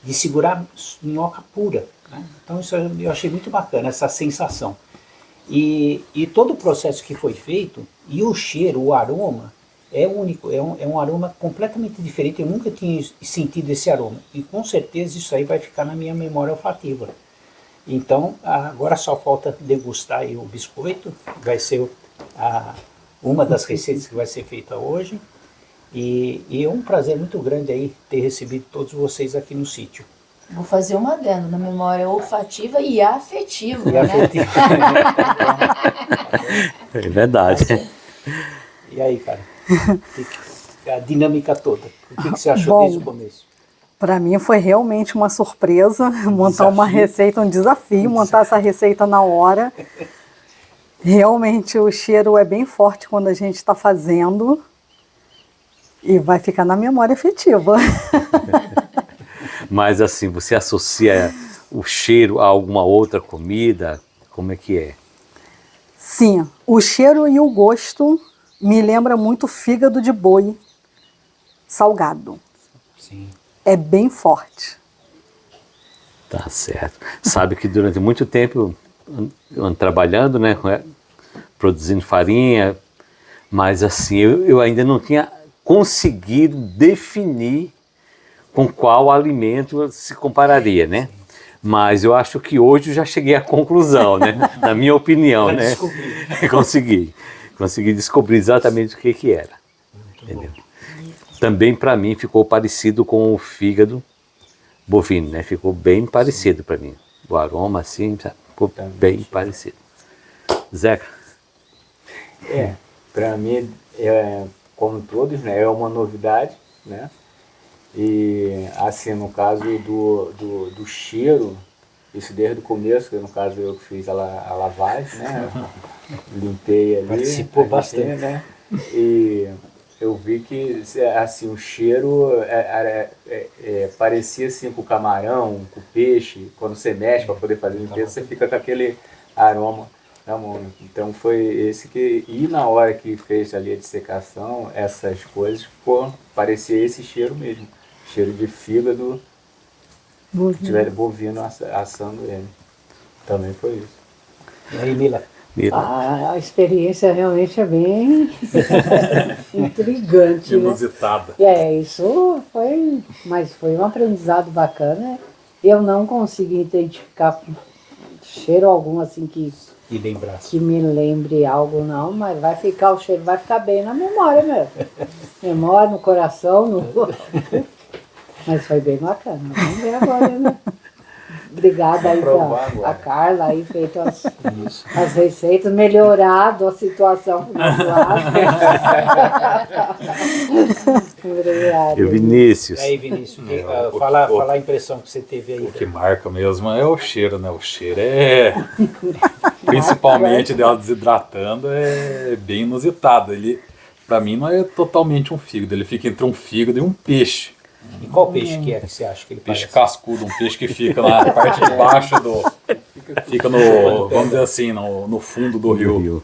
de segurar minhoca pura, né? Então isso eu achei muito bacana, essa sensação. E todo o processo que foi feito, e o cheiro, o aroma, é único, é um aroma completamente diferente. Eu nunca tinha sentido esse aroma. E com certeza isso aí vai ficar na minha memória olfativa. Então, agora só falta degustar aí o biscoito, vai ser uma das receitas que vai ser feita hoje. E é um prazer muito grande aí ter recebido todos vocês aqui no sítio. Vou fazer um adendo na memória olfativa e afetiva, né? É verdade. E aí, cara? A dinâmica toda. O que você achou Bom, desde o começo? Para mim foi realmente uma surpresa montar uma receita, um desafio, montar essa receita na hora. Realmente o cheiro é bem forte quando a gente está fazendo e vai ficar na memória afetiva. Mas assim, você associa o cheiro a alguma outra comida? Como é que é? Sim, o cheiro e o gosto me lembra muito fígado de boi salgado. Sim. É bem forte. Tá certo. Sabe que durante muito tempo eu ando trabalhando, né, produzindo farinha, mas assim, eu ainda não tinha conseguido definir com qual alimento se compararia, né? Mas eu acho que hoje eu já cheguei à conclusão, né? Na minha opinião, né? Consegui descobrir exatamente o que era. Entendeu? Também para mim ficou parecido com o fígado bovino, né? Ficou bem parecido para mim. O aroma assim, ficou bem parecido. Zeca? Para mim, como todos, né, é uma novidade, né? E assim, no caso do cheiro, isso desde o começo, que no caso eu que fiz a lavagem, né? Limpei ali. Participou bastante, né? E eu vi que assim, o cheiro parecia assim com o camarão, com o peixe. Quando você mexe para poder fazer a limpeza, você fica com aquele aroma na mão. Então foi esse que... E na hora que fez ali a dissecação, essas coisas, parecia esse cheiro mesmo. Cheiro de fígado, se tiver bovino assando ele. Também foi isso. E aí, Mila? A experiência realmente é bem intrigante, né? Inusitada. Isso foi, mas foi um aprendizado bacana. Eu não consegui identificar cheiro algum assim que me lembre algo não, mas o cheiro vai ficar bem na memória mesmo. Memória, no coração, mas foi bem bacana. Vamos ver agora, né? Obrigada aí a Carla aí feito as receitas, melhorado a situação pro nosso lado. E o Vinícius? E aí, Vinícius, fala a impressão que você teve aí. O que marca mesmo é o cheiro, né? O cheiro principalmente dela desidratando, é bem inusitado. Ele, pra mim, não é totalmente um fígado, ele fica entre um fígado e um peixe. E qual peixe que você acha que ele Peixe parece? cascudo, um peixe que fica na parte de baixo fica no, vamos dizer assim, no fundo do rio.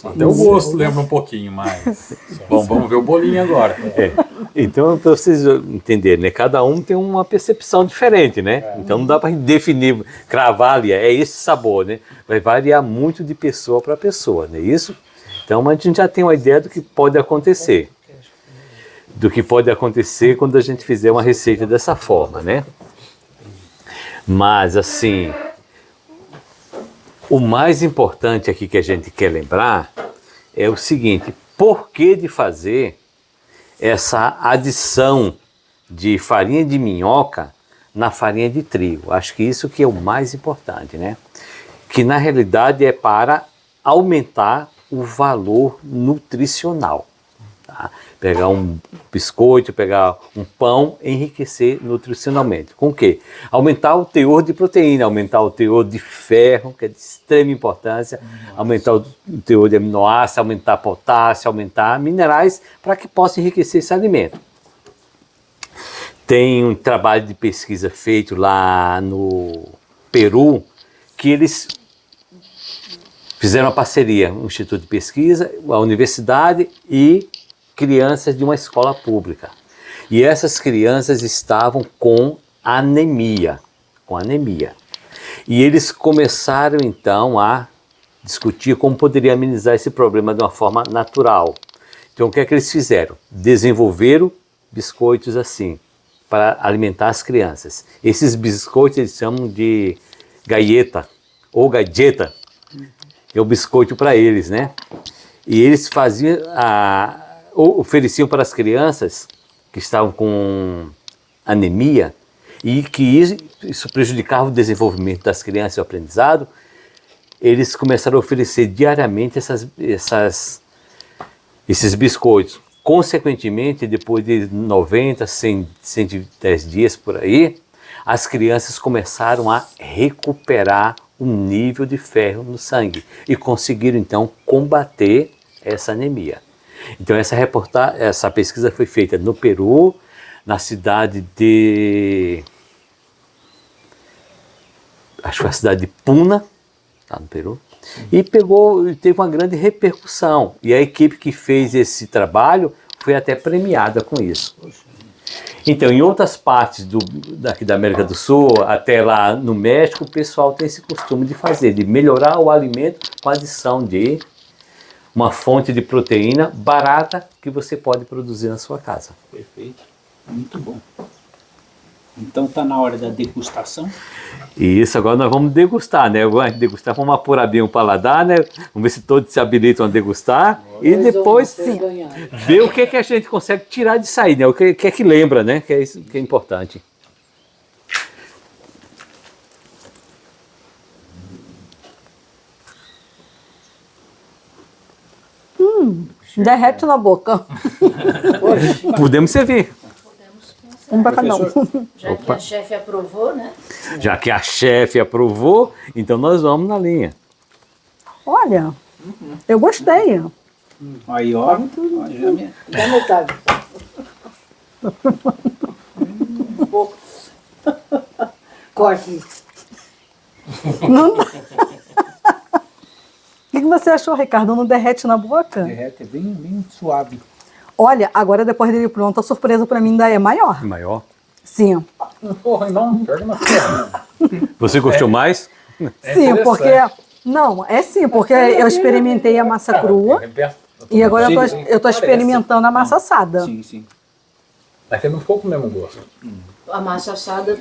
Até o gosto lembra um pouquinho, mas vamos ver o bolinho agora. Então, para vocês entenderem, né? Cada um tem uma percepção diferente, né? Então não dá para definir, cravar ali, é esse sabor, né? Vai variar muito de pessoa para pessoa, não é isso? Então a gente já tem uma ideia do que pode acontecer. Do que pode acontecer quando a gente fizer uma receita dessa forma, né? Mas, assim, o mais importante aqui que a gente quer lembrar é o seguinte: por que de fazer essa adição de farinha de minhoca na farinha de trigo? Acho que isso que é o mais importante, né? Que na realidade é para aumentar o valor nutricional. Tá? Pegar um biscoito, pegar um pão, enriquecer nutricionalmente. Com o quê? Aumentar o teor de proteína, aumentar o teor de ferro, que é de extrema importância, aumentar o teor de aminoácidos, aumentar potássio, aumentar minerais, para que possa enriquecer esse alimento. Tem um trabalho de pesquisa feito lá no Peru, que eles fizeram uma parceria, um instituto de pesquisa, a universidade e crianças de uma escola pública. E essas crianças estavam com anemia. E eles começaram então a discutir como poderia amenizar esse problema de uma forma natural. Então o que é que eles fizeram? Desenvolveram biscoitos assim, para alimentar as crianças. Esses biscoitos eles chamam de galleta, ou galleta, é o biscoito para eles, né? E eles faziam ofereciam para as crianças que estavam com anemia, e que isso prejudicava o desenvolvimento das crianças e o aprendizado, eles começaram a oferecer diariamente esses biscoitos. Consequentemente, depois de 90, 100, 110 dias por aí, as crianças começaram a recuperar o nível de ferro no sangue e conseguiram então combater essa anemia. Então essa pesquisa foi feita no Peru, na cidade de... acho que foi a cidade de Puna, lá no Peru, e teve uma grande repercussão. E a equipe que fez esse trabalho foi até premiada com isso. Então, em outras partes daqui da América do Sul, até lá no México, o pessoal tem esse costume de fazer, de melhorar o alimento com a adição de uma fonte de proteína barata que você pode produzir na sua casa. Perfeito, muito bom. Então está na hora da degustação. E isso, agora nós vamos degustar, né? Degustar, vamos apurar bem o paladar, né? Vamos ver se todos se habilitam a degustar. E depois ver o que é que a gente consegue tirar de sair, né? O que é que lembra, né? Que é isso que é importante. Derrete na boca. Podemos servir. Um pra cada um. Já que a chefe aprovou, né? Já que a chefe aprovou, então nós vamos na linha. Olha, eu gostei. Aí, ó. Olha, Dá metade. Corte. Não dá. O que você achou, Ricardo? Não derrete na boca? derrete, é bem suave. Olha, agora depois dele pronto, a surpresa pra mim ainda é maior. Maior. Sim. Porra, não, pior que não foi. Você gostou mais? Sim, porque... Não, é sim, porque eu experimentei a massa crua e agora eu tô experimentando a massa assada. Sim, sim. É que não ficou com o mesmo gosto. A massa assada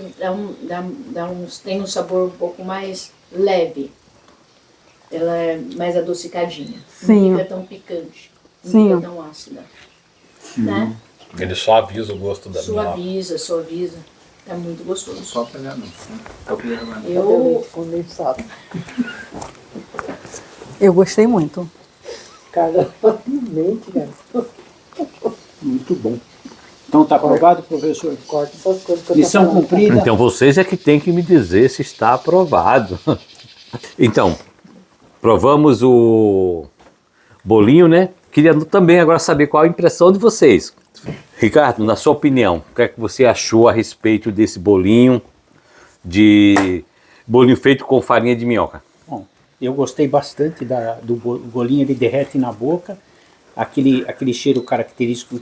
tem um sabor um pouco mais leve. Ela é mais adocicadinha. Sim. Não fica tão picante. Não Sim. fica tão ácida. Né? Ele suaviza o gosto da minhoca. Suaviza. É muito gostoso. Só pegar não. Tá pegando. Eu Condensado. Eu gostei muito. Cara, mente, cara. Muito bom. Então tá aprovado, professor? Corta essas coisas que eu tô Lição falando. cumprida. Então vocês é que tem que me dizer se está aprovado. Então, provamos o bolinho, né? Queria também agora saber qual a impressão de vocês. Ricardo, na sua opinião, o que é que você achou a respeito desse bolinho feito com farinha de minhoca? Bom, eu gostei bastante do bolinho, ele derrete na boca. Aquele cheiro característico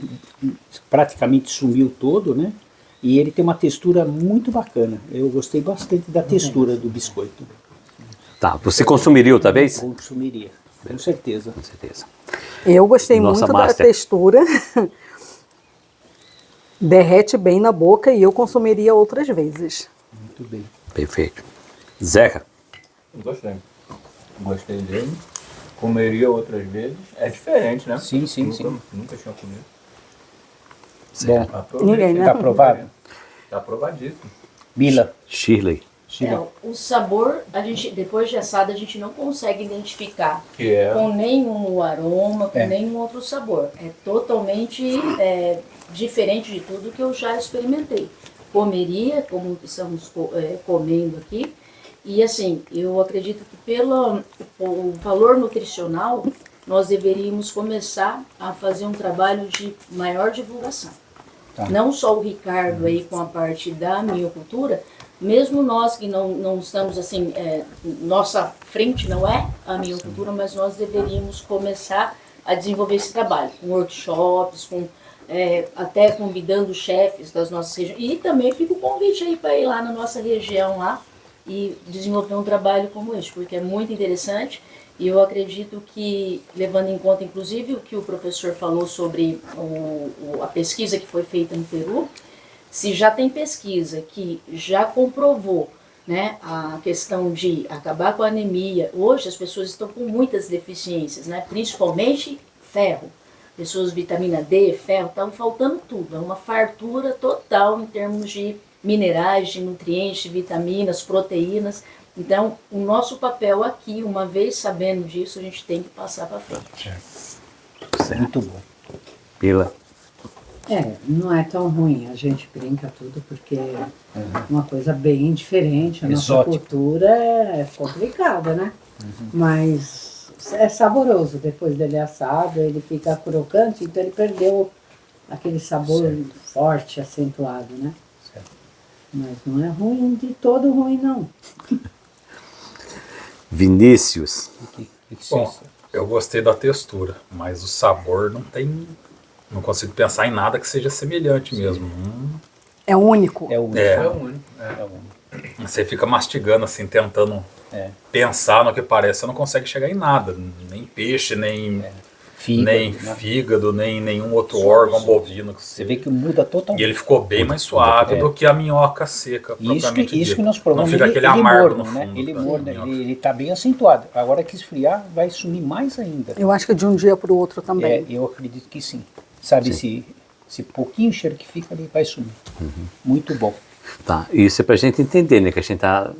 praticamente sumiu todo, né? E ele tem uma textura muito bacana. Eu gostei bastante da textura do biscoito. Tá, você consumiria outra vez? Consumiria, com certeza. Com certeza. Eu gostei Nossa, muito master. da textura. Derrete bem na boca e eu consumiria outras vezes. Muito bem. Perfeito. Zeca? Gostei. Gostei dele. Comeria outras vezes. É diferente, né? Sim, sim, sim. Nunca tinha comido. Bom, Aprovei. Ninguém, né? tá aprovado? Tá aprovadíssimo. Mila. Shirley. o sabor, depois de assado, a gente não consegue identificar Que é... com nenhum aroma, com É. nenhum outro sabor. É totalmente diferente de tudo que eu já experimentei. Comeria, como estamos comendo aqui, e assim, eu acredito que pelo o valor nutricional, nós deveríamos começar a fazer um trabalho de maior divulgação. Tá. Não só o Ricardo aí com a parte da miocultura, mesmo nós que não estamos assim, nossa frente não é a miocultura, mas nós deveríamos começar a desenvolver esse trabalho, com workshops, até convidando chefes das nossas regiões. E também fica o convite aí para ir lá na nossa região lá e desenvolver um trabalho como este, porque é muito interessante. E eu acredito que, levando em conta inclusive o que o professor falou sobre a pesquisa que foi feita no Peru, se já tem pesquisa que já comprovou, né, a questão de acabar com a anemia, hoje as pessoas estão com muitas deficiências, né, principalmente ferro. Pessoas vitamina D, ferro, estão faltando tudo. É uma fartura total em termos de minerais, de nutrientes, de vitaminas, proteínas. Então, o nosso papel aqui, uma vez sabendo disso, a gente tem que passar para frente. Muito bom. Pila. Não é tão ruim, a gente brinca tudo porque é uma coisa bem diferente, a nossa Exótico. cultura é complicada, né? Mas é saboroso, depois dele assado, ele fica crocante, então ele perdeu aquele sabor forte, acentuado, né? Certo. Mas não é ruim, de todo ruim não. Vinícius. Bom, eu gostei da textura, mas o sabor não tem... Não consigo pensar em nada que seja semelhante mesmo. É único. É o único. É. É o único. É o único. Você fica mastigando assim, tentando pensar no que parece, você não consegue chegar em nada. Nem peixe, nem fígado, nem nenhum outro órgão bovino. Você vê que muda totalmente. E ele ficou bem mais suave do que a minhoca seca, propriamente Isso dita. que nós provamos. Não fica aquele ele amargo morno, no né? fundo. Ele da morno, minhoca. ele tá bem acentuado. Agora que esfriar, vai sumir mais ainda. Eu acho que de um dia para o outro também. Eu acredito que sim. Sabe, esse pouquinho cheiro que fica ali vai sumir. Muito bom. Tá, isso é pra gente entender, né? Que a gente tá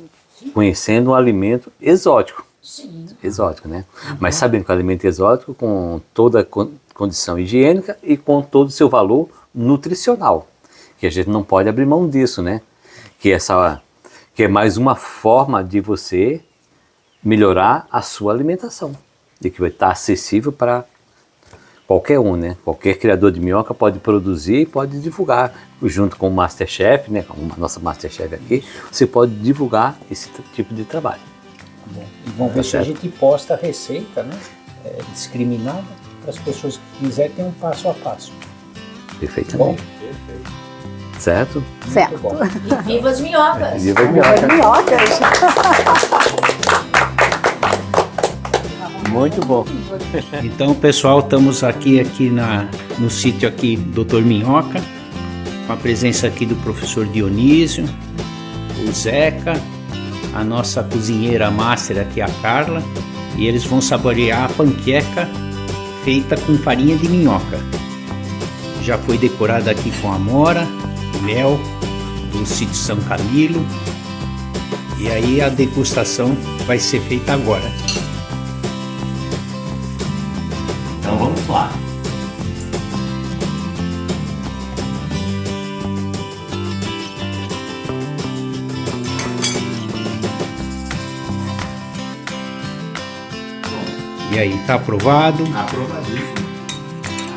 conhecendo um alimento exótico. Sim. Exótico, né? Mas sabendo que é um alimento exótico com toda a condição higiênica e com todo o seu valor nutricional. Que a gente não pode abrir mão disso, né? Que é mais uma forma de você melhorar a sua alimentação. E que vai estar acessível para qualquer um, né? Qualquer criador de minhoca pode produzir e pode divulgar, junto com o Masterchef, né? Com a nossa Masterchef aqui, você pode divulgar esse tipo de trabalho. Bom, e vamos ver se a gente posta a receita, né? Discriminada, para as pessoas que quiserem ter um passo a passo. Perfeitamente. Certo? Certo. Muito bom. E viva as minhocas! Viva a minhoca. Minhocas. Muito bom. Então, pessoal, estamos aqui no sítio aqui Dr. Minhoca, com a presença aqui do professor Dionísio, o Zeca, a nossa cozinheira master aqui, a Carla, e eles vão saborear a panqueca feita com farinha de minhoca. Já foi decorada aqui com amora, mel do sítio São Camilo, e aí a degustação vai ser feita agora. Então vamos lá. E aí, tá aprovado? Aprovadíssimo.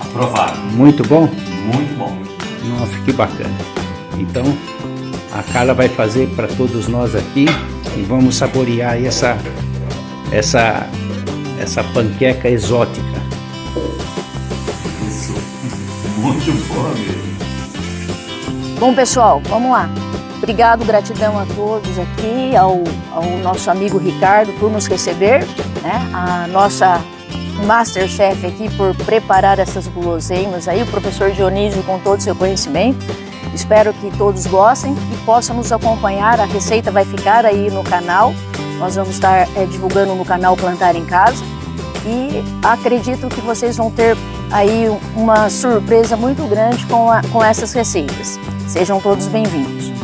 Aprovado. Muito bom? Muito bom. Nossa, que bacana. Então, a Carla vai fazer para todos nós aqui e vamos saborear aí essa panqueca exótica. Isso. Muito bom mesmo. Bom, pessoal, vamos lá. Obrigado, gratidão a todos aqui, ao nosso amigo Ricardo por nos receber, né? A nossa Masterchef aqui por preparar essas guloseimas aí, o professor Dionísio com todo o seu conhecimento. Espero que todos gostem e possam nos acompanhar. A receita vai ficar aí no canal. Nós vamos estar divulgando no canal Plantar em Casa. E acredito que vocês vão ter aí uma surpresa muito grande com essas receitas. Sejam todos bem-vindos.